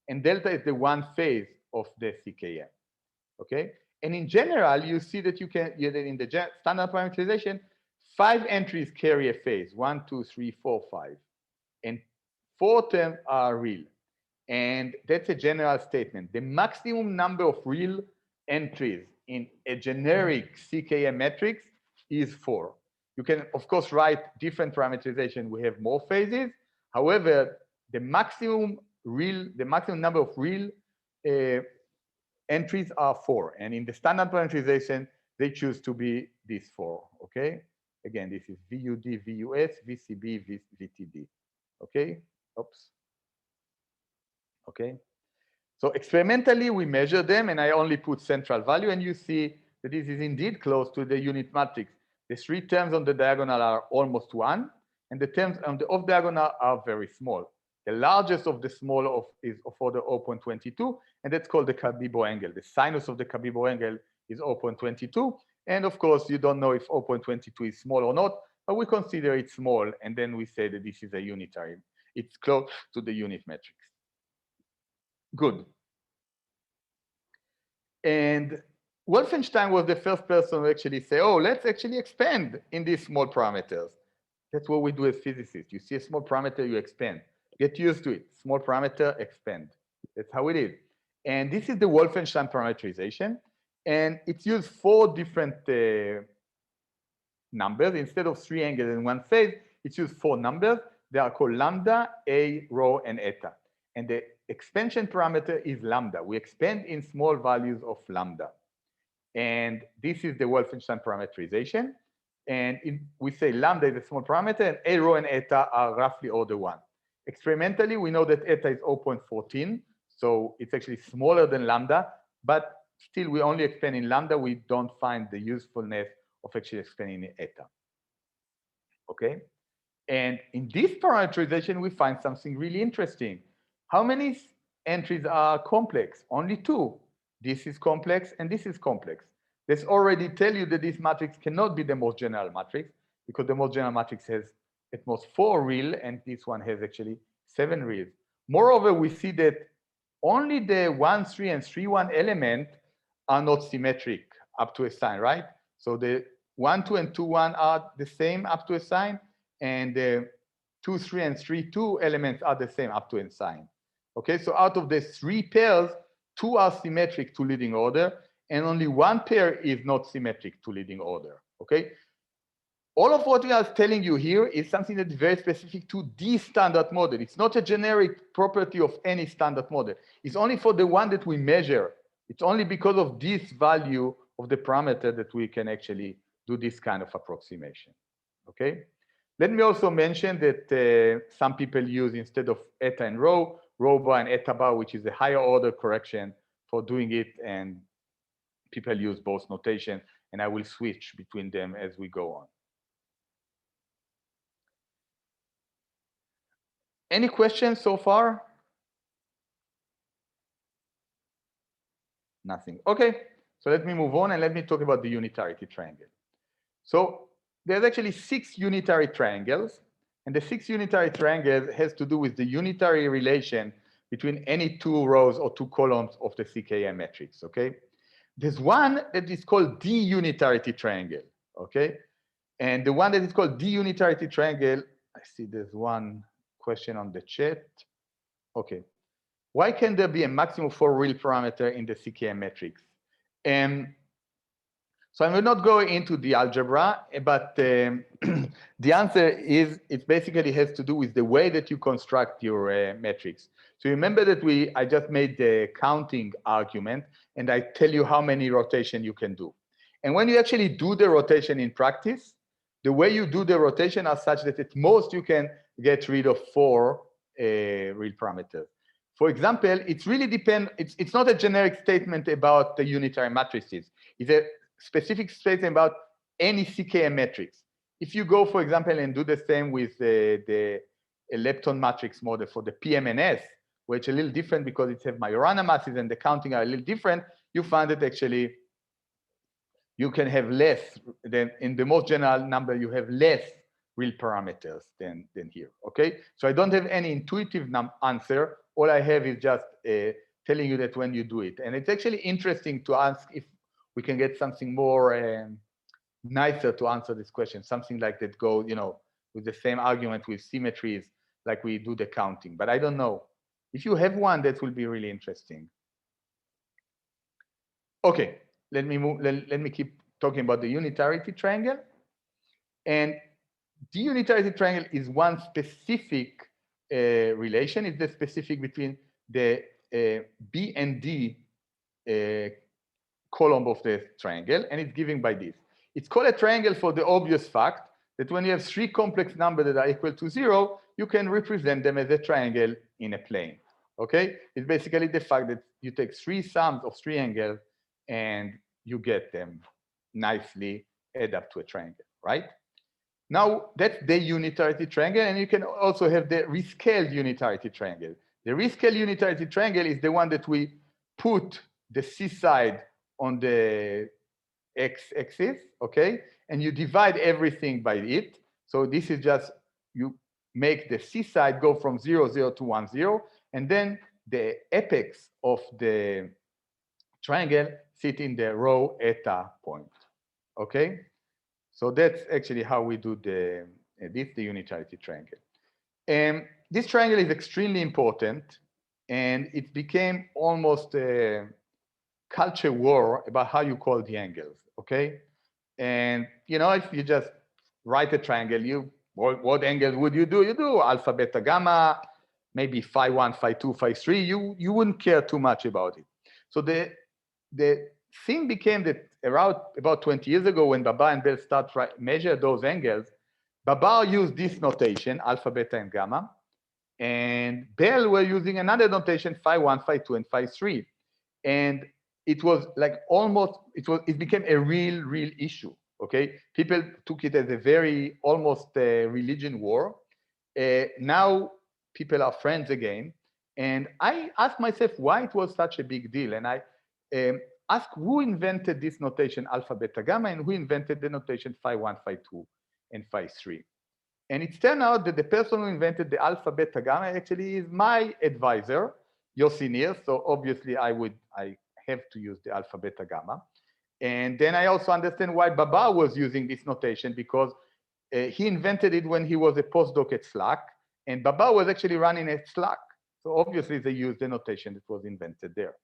And delta is the one phase of the Ckm. Okay, and in general, you see that you can, in the standard parameterization, 5 entries carry a phase, 1, 2, 3, 4, 5. And 4 terms are real. And that's a general statement. The maximum number of real entries in a generic Ckm matrix is 4. You can, of course, write different parameterization. We have more phases. However, the maximum number of real entries are 4. And in the standard parameterization, they choose to be these 4. Okay. Again, this is VUD, VUS, VCB, VTD. Okay. Oops. Okay. So experimentally, we measure them, and I only put central value, and you see that this is indeed close to the unit matrix. The 3 terms on the diagonal are almost 1, and the terms on the off diagonal are very small. The largest of the small is of order 0.22, and that's called the Cabibbo angle. The sinus of the Cabibbo angle is 0.22, and of course, you don't know if 0.22 is small or not, but we consider it small, and then we say that this is a unitary. It's close to the unit matrix. Good. And Wolfenstein was the first person to actually say, oh, let's actually expand in these small parameters. That's what we do as physicists. You see a small parameter, you expand. Get used to it. Small parameter, expand. That's how it is. And this is the Wolfenstein parameterization. And it's used 4 different numbers. Instead of 3 angles in one phase, it's used 4 numbers. They are called lambda, A, rho, and eta. And the expansion parameter is lambda. We expand in small values of lambda. And this is the Wolfenstein parameterization. And we say lambda is a small parameter, and A, rho, and eta are roughly order 1. Experimentally, we know that eta is 0.14, so it's actually smaller than lambda, but still we only expand in lambda. We don't find the usefulness of actually expanding in eta. Okay? And in this parameterization, we find something really interesting. How many entries are complex? Only 2. This is complex and this is complex. This already tell you that this matrix cannot be the most general matrix, because the most general matrix has at most 4 real, and this one has actually 7 reals. Moreover, we see that only the 1, 3, and 3, 1 element are not symmetric up to a sign, right? So the 1, 2, and 2, 1 are the same up to a sign, and the 2, 3, and 3, 2 elements are the same up to a sign. Okay, so out of the 3 pairs, 2 are symmetric to leading order, and only 1 pair is not symmetric to leading order. Okay, all of what we are telling you here is something that is very specific to the standard model. It's not a generic property of any standard model. It's only for the one that we measure. It's only because of this value of the parameter that we can actually do this kind of approximation. Okay. Let me also mention that some people use, instead of eta and rho bar and eta bar, which is a higher order correction for doing it, and people use both notation, and I will switch between them as we go on. Any questions so far? Nothing. Okay, so let me move on and let me talk about the unitarity triangle. So there's actually 6 unitary triangles, and the 6 unitary triangles has to do with the unitary relation between any 2 rows or 2 columns of the Ckm matrix. Okay, there's one that is called the unitarity triangle. Okay, and the one that is called the unitarity triangle, I see there's one question on the chat. Okay, why can there be a maximum 4 real parameter in the Ckm matrix? So I will not go into the algebra, but the answer is it basically has to do with the way that you construct your matrix. So remember that I just made the counting argument, and I tell you how many rotation you can do. And when you actually do the rotation in practice, the way you do the rotation are such that at most you can get rid of 4 real parameters. For example, it's really depend. It's not a generic statement about the unitary matrices. It's a specific statement about any Ckm matrix. If you go, for example, and do the same with the lepton matrix model for the PMNS, where it's a little different because it has Majorana masses and the counting are a little different, you find that actually you can have less than in the most general number, you have less real parameters than here. Okay, so I don't have any intuitive answer. All I have is just telling you that when you do it, and it's actually interesting to ask if we can get something more nicer to answer this question, something like that go, with the same argument with symmetries, like we do the counting. But I don't know. If you have one, that will be really interesting. Okay, let me keep talking about the unitarity triangle. And the unitarity triangle is one specific relation. It's the specific between the B and D column of the triangle, and it's given by this. It's called a triangle for the obvious fact that when you have 3 complex numbers that are equal to 0, you can represent them as a triangle in a plane. Okay, it's basically the fact that you take 3 sums of 3 angles and you get them nicely add up to a triangle, right? Now that's the unitarity triangle, and you can also have the rescaled unitarity triangle. The rescaled unitarity triangle is the one that we put the C side on the x-axis, okay? And you divide everything by it. So this is just, you make the C side go from 0, 0 to 1, 0, and then the apex of the triangle sit in the row eta point, okay? So that's actually how we do the unitarity triangle. And this triangle is extremely important, and it became almost a culture war about how you call the angles, okay? And if you just write a triangle, what angles would you do? You do alpha, beta, gamma, maybe phi 1, phi 2, phi 3. You wouldn't care too much about it. So the thing became that around about 20 years ago, when Baba and Belle start measure those angles, Baba used this notation, alpha, beta, and gamma, and Belle were using another notation, phi 1, phi 2, and phi 3. And it was like it became a real issue, okay? People took it as a very, almost a religion war. Now people are friends again. And I asked myself why it was such a big deal. And ask who invented this notation alpha, beta, gamma, and who invented the notation phi 1, phi 2, and phi 3. And it turned out that the person who invented the alpha, beta, gamma actually is my advisor, your senior. So obviously I have to use the alpha, beta, gamma. And then I also understand why Baba was using this notation, because he invented it when he was a postdoc at SLAC, and Baba was actually running at SLAC. So obviously they used the notation that was invented there.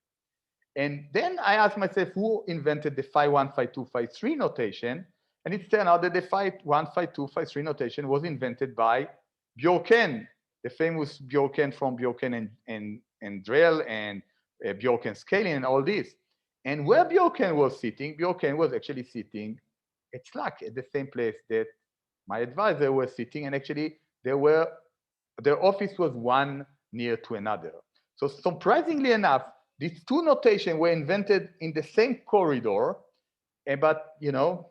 And then I asked myself, who invented the phi 1, phi 2, phi 3 notation? And it turned out that the phi 1, phi 2, phi 3 notation was invented by Bjorken, the famous Bjorken from Bjorken and Drell and Bjorken scaling and all this. And where Bjorken was sitting, Bjorken was actually sitting at SLAC, at the same place that my advisor was sitting. And actually, their office was one near to another. So surprisingly enough, these two notations were invented in the same corridor, but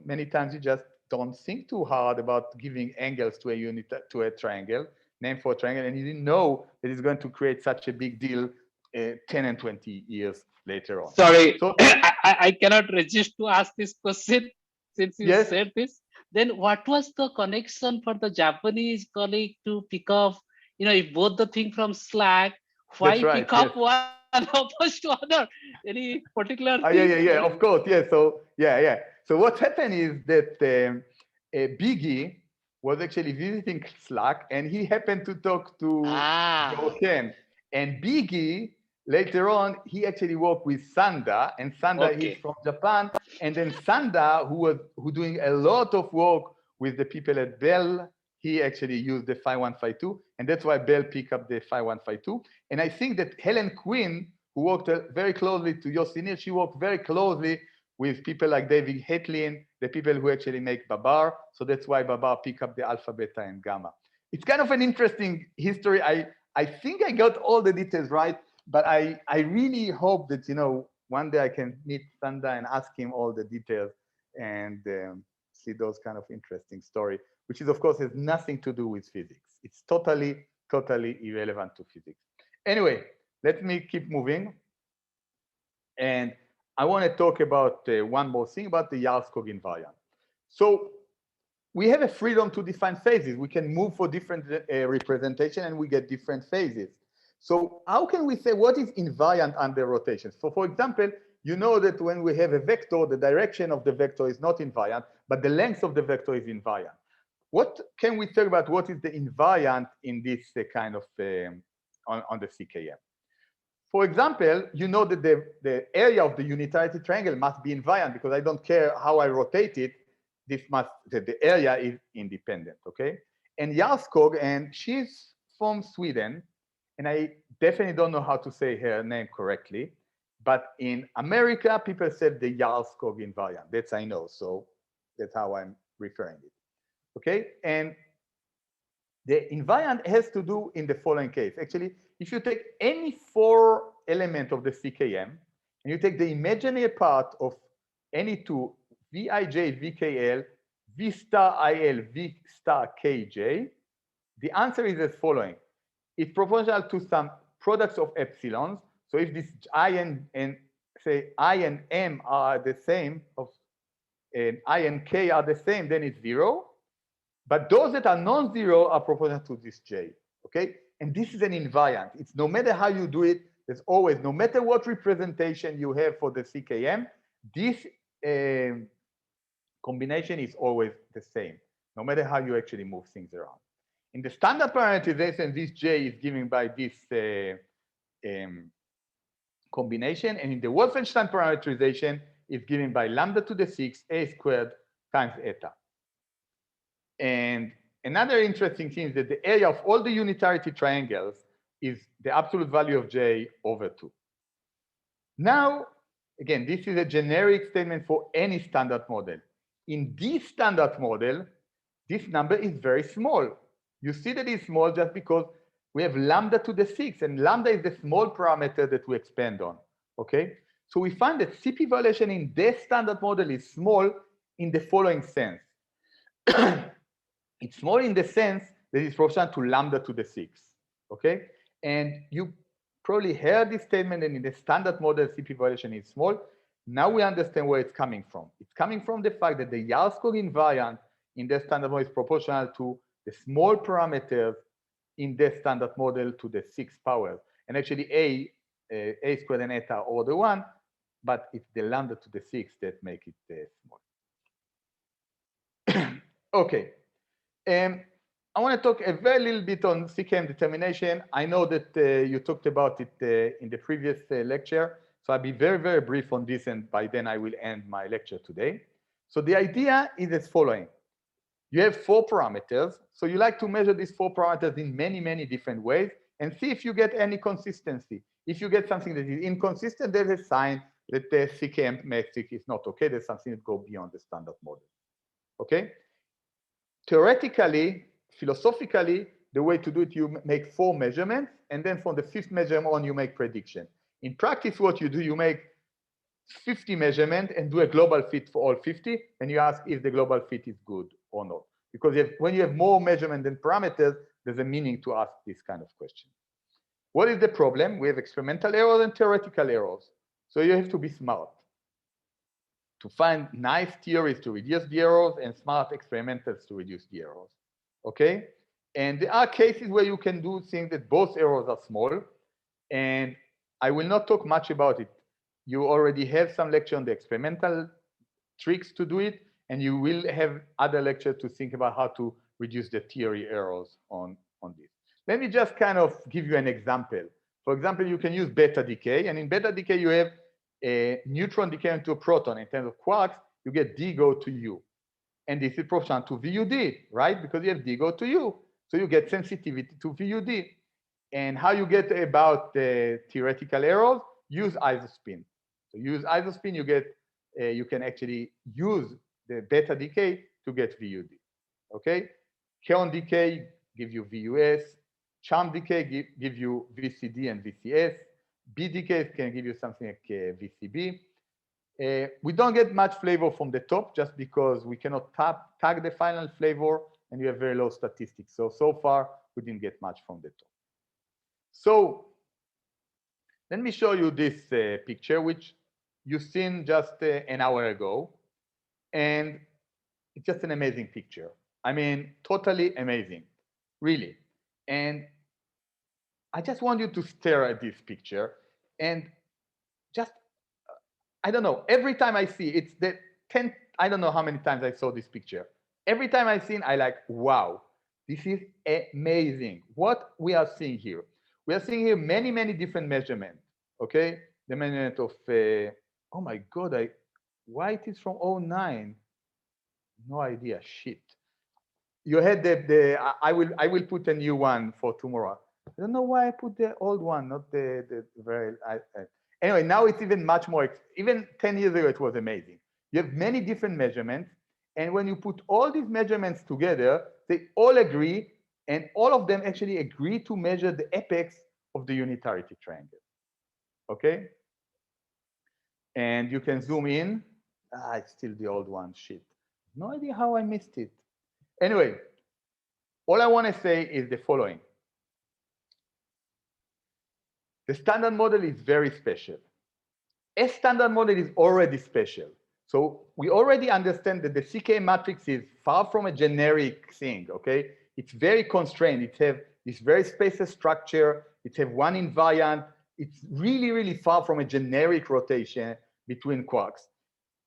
many times you just don't think too hard about giving angles to a triangle, name for a triangle, and you didn't know that it's going to create such a big deal 10 and 20 years later on. Sorry, so, I cannot resist to ask this question since you said this. Then what was the connection for the Japanese colleague to pick up, if both the thing from SLAC, why pick up one opposed to other? Any particular thing? Yeah, of course. Yeah. So what happened is that Dighe was actually visiting SLAC, and he happened to talk to Bjorken. And Dighe, later on, he actually worked with Sanda, and Sanda is from Japan. And then Sanda, who doing a lot of work with the people at Belle, he actually used the phi 1, phi 2, and that's why Belle picked up the phi 1, phi 2. And I think that Helen Quinn, who worked very closely to Yosinir, she worked very closely with people like David Hetlin, the people who actually make Babar. So that's why Babar picked up the alpha, beta, and gamma. It's kind of an interesting history. I think I got all the details right, but I really hope that, one day I can meet Sanda and ask him all the details and see those kind of interesting story, which is, of course, has nothing to do with physics. It's totally, totally irrelevant to physics. Anyway, let me keep moving. And I want to talk about one more thing about the Yarskog invariant. So we have a freedom to define phases. We can move for different representation and we get different phases. So how can we say what is invariant under rotation? So for example, you know that when we have a vector, the direction of the vector is not invariant, but the length of the vector is invariant. What can we talk about what is the invariant in this kind of, on the Ckm? For example, you know that the area of the unitarity triangle must be invariant because I don't care how I rotate it, the area is independent, okay? And Yarskog, and she's from Sweden, and I definitely don't know how to say her name correctly, but in America, people said the Yarskog invariant. That's I know, so that's how I'm referring it, okay? And the invariant has to do in the following case. Actually, if you take any four element of the Ckm, and you take the imaginary part of any two, Vij, Vkl, V star Il, V star Kj, the answer is as following. It's proportional to some products of epsilons. So if this I and say I and M are the same, and I and K are the same, then it's 0. But those that are non-zero are proportional to this J, okay? And this is an invariant. It's no matter how you do it, there's always, no matter what representation you have for the Ckm, this combination is always the same, no matter how you actually move things around. In the standard parameterization, this J is given by this combination, and in the Wolfenstein parameterization, is given by lambda to the 6 a squared times eta. And another interesting thing is that the area of all the unitarity triangles is the absolute value of J over 2. Now, again, this is a generic statement for any standard model. In this standard model, this number is very small. You see that it's small just because we have lambda to the 6, and lambda is the small parameter that we expand on, okay? So we find that CP violation in this standard model is small in the following sense. It's small in the sense that it's proportional to lambda to the 6, okay? And you probably heard this statement, and in the standard model, CP violation is small. Now we understand where it's coming from. It's coming from the fact that the Yarskog invariant in the standard model is proportional to the small parameters in the standard model to the 6th power. And actually a squared and eta are order 1, but it's the lambda to the 6th that make it small. Okay. I want to talk a very little bit on Ckm determination. I know that you talked about it in the previous lecture, so I'll be very, very brief on this, and by then I will end my lecture today. So the idea is as following. You have 4 parameters, so you like to measure these 4 parameters in many, many different ways and see if you get any consistency. If you get something that is inconsistent, there's a sign that the Ckm Matrix is not okay. There's something that goes beyond the standard model. Okay? Theoretically, philosophically, the way to do it, you make 4 measurements, and then from the 5th measurement on, you make prediction. In practice, what you do, you make 50 measurements and do a global fit for all 50, and you ask if the global fit is good or not. Because when you have more measurement than parameters, there's a meaning to ask this kind of question. What is the problem? We have experimental errors and theoretical errors. So you have to be smart to find nice theories to reduce the errors and smart experimentals to reduce the errors. Okay? And there are cases where you can do things that both errors are small, and I will not talk much about it. You already have some lecture on the experimental tricks to do it, and you will have other lectures to think about how to reduce the theory errors on this. Let me just kind of give you an example. For example, you can use beta decay, and in beta decay, you have a neutron decay into a proton. In terms of quarks, you get D go to U. And this is proportional to VUD, right? Because you have D go to U. So you get sensitivity to VUD. And how you get about the theoretical errors? Use isospin. So use isospin, you get you can actually use the beta decay to get VUD. Okay? Kaon decay give you VUS. Charm decay give you VCD and VCS. B decay can give you something like VCB. We don't get much flavor from the top just because we cannot tag the final flavor, and you have very low statistics. So far, we didn't get much from the top. So let me show you this picture, which you've seen just an hour ago. And it's just an amazing picture. I mean, totally amazing, really. And I just want you to stare at this picture and just, I don't know, every time I see it's the 10th, I don't know how many times I saw this picture. Every time I see it, I like, wow, this is amazing. What we are seeing here. We are seeing here many, many different measurements, okay? The measurement of, oh my God, why it is from 09? No idea, shit. You had I will put a new one for tomorrow. I don't know why I put the old one, not the very, anyway, now it's even much more, even 10 years ago, it was amazing. You have many different measurements, and when you put all these measurements together, they all agree, and all of them actually agree to measure the apex of the unitarity triangle, okay? And you can zoom in. It's still the old one, shit. No idea how I missed it. Anyway, all I want to say is the following. The standard model is very special. A standard model is already special. So we already understand that the Ckm matrix is far from a generic thing, okay? It's very constrained. It has this very spaceless structure. It has one invariant. It's really, really far from a generic rotation between quarks.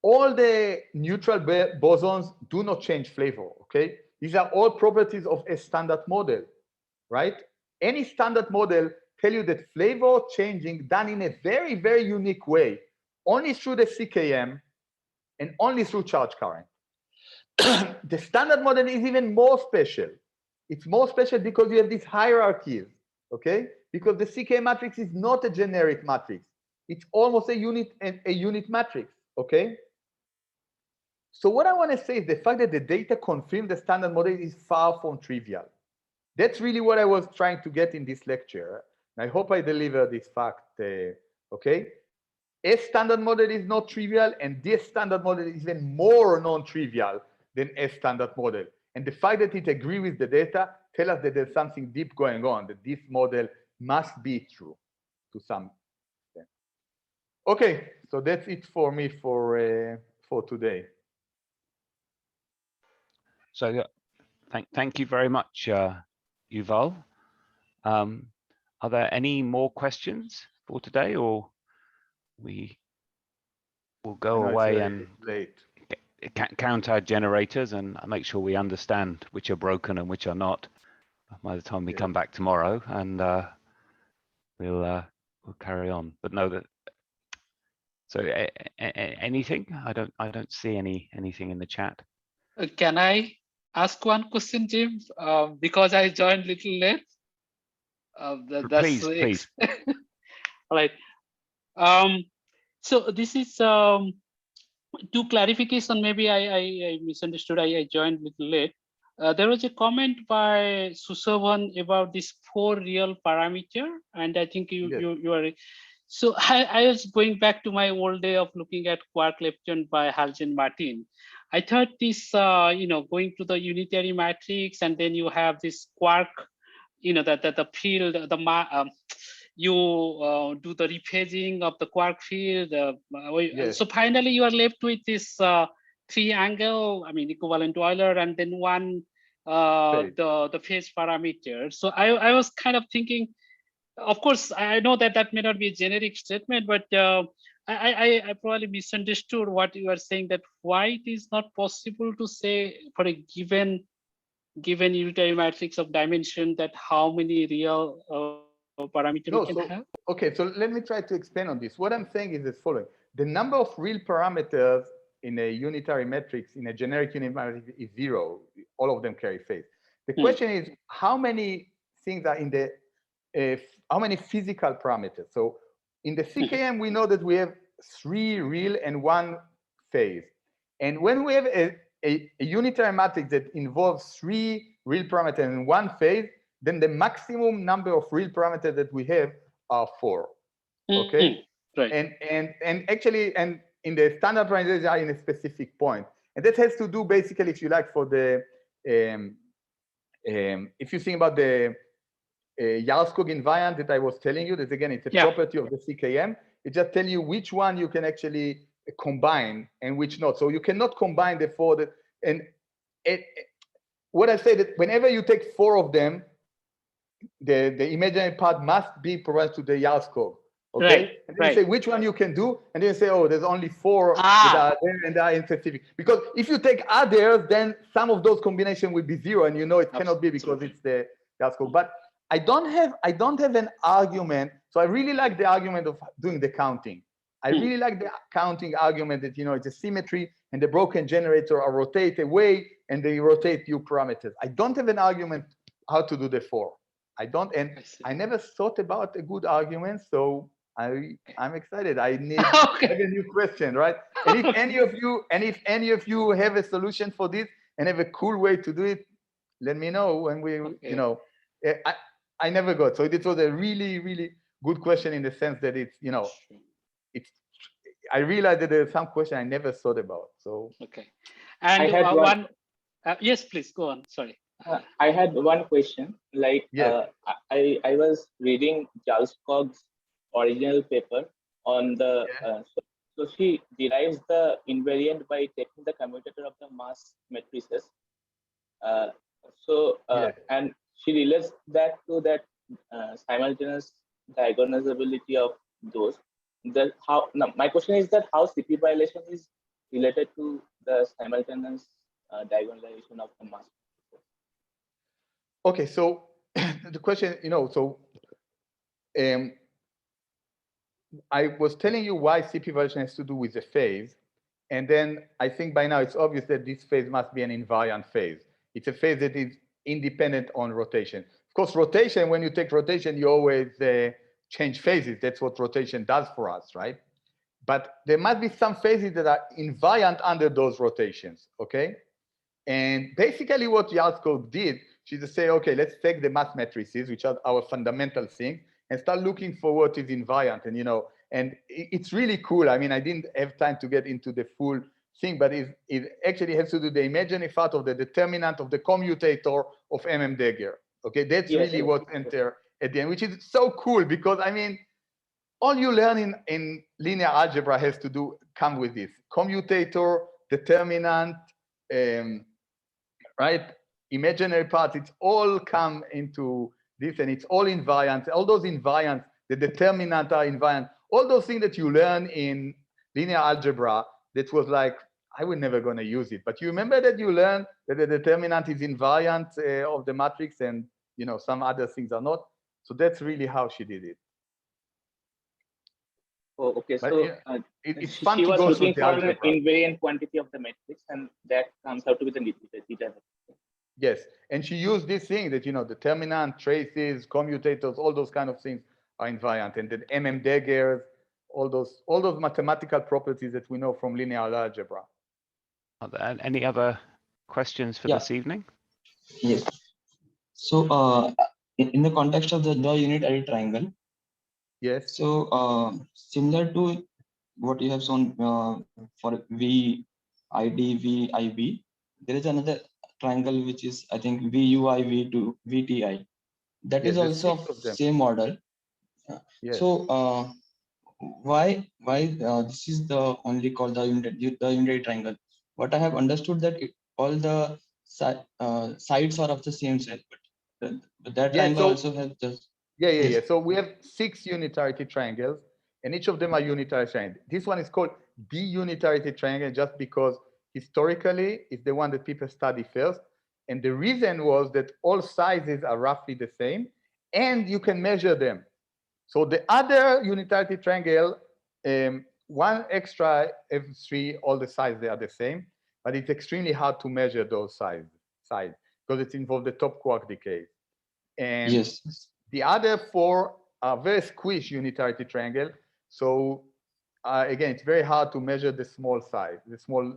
All the neutral bosons do not change flavor, okay? These are all properties of a standard model, right? Any standard model tell you that flavor changing done in a very, very unique way, only through the Ckm and only through charge current. The standard model is even more special. It's more special because you have these hierarchies, okay? Because the Ckm matrix is not a generic matrix. It's almost a unit matrix, okay? So what I want to say is the fact that the data confirm the standard model is far from trivial. That's really what I was trying to get in this lecture. And I hope I deliver this fact, okay? A standard model is not trivial, and this standard model is even more non-trivial than a standard model. And the fact that it agrees with the data tells us that there's something deep going on, that this model must be true to some extent. Okay, so So that's it for me for today. So thank you very much, Yuval. Are there any more questions for today, or we will go away and count our generators and make sure we understand which are broken and which are not by the time we come back tomorrow, and we'll carry on. But no, that. So anything? I don't see anything in the chat. Can I ask one question, Jim? Because I joined little late. Please. All right. So this is two clarification. Maybe I misunderstood. I joined little late. There was a comment by Susavan about this 4 real parameter, and I think you are. So I was going back to my old day of looking at quark lepton by Haljan Martin. I thought this, going to the unitary matrix, and then you have this quark, that the field, you do the rephasing of the quark field. So finally, you are left with this triangle, equivalent to Euler, and then one the phase parameter. So I was kind of thinking. Of course, I know that may not be a generic statement, but I probably misunderstood what you are saying, that why it is not possible to say for a given unitary matrix of dimension that how many real parameters we can have. Okay, so let me try to expand on this. What I'm saying is the following. The number of real parameters in a unitary matrix, in a generic unitary matrix, is 0. All of them carry phase. The question is, how many things are in the how many physical parameters? So in the Ckm, we know that we have 3 real and 1 phase. And when we have a unitary matrix that involves 3 real parameters and 1 phase, then the maximum number of real parameters that we have are 4. Okay? Right. And actually, and in the standard parameters, they are in a specific point. And that has to do basically, if you like, for the, if you think about the Yarskog invariant that I was telling you, that again, it's a property of the Ckm. It just tells you which one you can actually combine and which not. So you cannot combine the 4. What I say that whenever you take 4 of them, the imaginary part must be provided to the Yarskog. Okay. Right, and then you say which one you can do, and then you say, oh, there's only 4 that are there and they are in specific. Because if you take others, then some of those combinations will be 0, and it cannot be because it's the Yarskog. But I don't have an argument. So I really like the argument of doing the counting. I really like the counting argument that it's a symmetry and the broken generator are rotate away and they rotate U parameters. I don't have an argument how to do the 4. I don't, and I never thought about a good argument. So I'm excited. I need have a new question, right? And if any of you have a solution for this and have a cool way to do it, let me know. And we, I never got. So it was a really, really good question in the sense that it's, I realized that there's some question I never thought about. So and I had one. Yes, please go on. Sorry. I had one question. Like I was reading Yarskog's original paper on the. So she derives the invariant by taking the commutator of the mass matrices. And she relates that to that simultaneous diagonalizability of those. My question is that how CP violation is related to the simultaneous diagonalization of the mass. Okay, so the question, I was telling you why CP violation has to do with the phase, and then I think by now it's obvious that this phase must be an invariant phase. It's a phase that is independent on rotation. Of course, rotation, when you take rotation, you always change phases. That's what rotation does for us, right? But there must be some phases that are invariant under those rotations, okay? And basically what Yarskog did, she just say, okay, let's take the mass matrices, which are our fundamental thing, and start looking for what is invariant. And, and it's really cool. I mean, I didn't have time to get into the full thing, but it actually has to do the imaginary part of the determinant of the commutator of Dagger. Okay, that's really what enter at the end, which is so cool because I mean, all you learn in linear algebra has to do, come with this. Commutator, determinant, right? Imaginary parts, it's all come into this, and it's all invariant. All those invariants, the determinant are invariant. All those things that you learn in linear algebra, that was like, I was never going to use it. But you remember that you learned that the determinant is invariant of the matrix, and some other things are not. So that's really how she did it. Oh, okay. But, so it's fun she to was go looking through the for an algebra. invariant quantity of the matrix, and that comes out to be the Nita. Yes, and she used this thing that, determinant, traces, commutators, all those kind of things are invariant, and the daggers, all those mathematical properties that we know from linear algebra. Are there any other questions for this evening? Yes. So in the context of the unitary triangle, yes. So similar to what you have shown for V, ID, V, IB, there is another triangle which is, I think, VUI, V2, VTI. That is also of same order. Yes. So why this is the only called the unitary triangle? What I have understood that all the sides are of the same set, but that triangle also has the Yeah. So we have 6 unitarity triangles, and each of them are unitary triangles. This one is called the Unitarity Triangle just because historically it's the one that people study first. And the reason was that all sizes are roughly the same, and you can measure them. So the other unitarity triangle, one extra F3, all the sides, they are the same, but it's extremely hard to measure those sides because it involves the top quark decay. And the other 4 are very squished unitarity triangle. So again, it's very hard to measure the small side, the small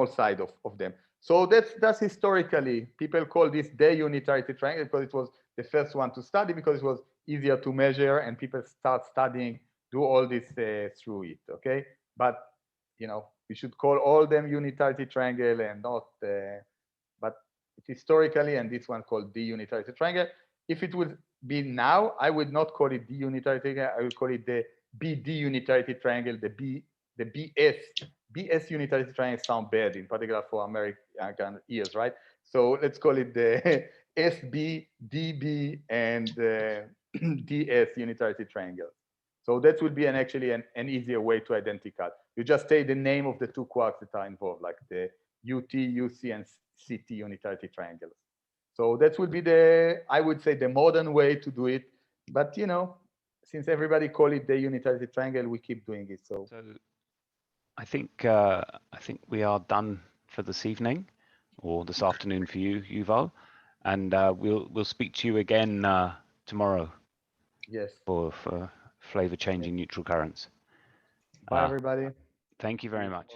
side of them. So that's historically, people call this the unitarity triangle because it was the first one to study, because it was easier to measure, and people start studying, do all this through it, okay? But, we should call all them unitarity triangle and not, but historically, and this one called the unitarity triangle. If it would be now, I would not call it the unitarity triangle, I would call it the BD unitarity triangle, the BS unitarity triangle sound bad, in particular for American ears, right? So let's call it the SB, DB, and DS unitarity triangle. So that would be actually an easier way to identify. You just say the name of the 2 quarks that are involved, like the UT, UC, and CT unitarity triangles. So that would be I would say, the modern way to do it. But, since everybody call it the unitarity triangle, we keep doing it. So I think we are done for this evening, or this afternoon for you, Yuval, and we'll speak to you again tomorrow. Yes. For flavor changing neutral currents. Bye, everybody. Thank you very much.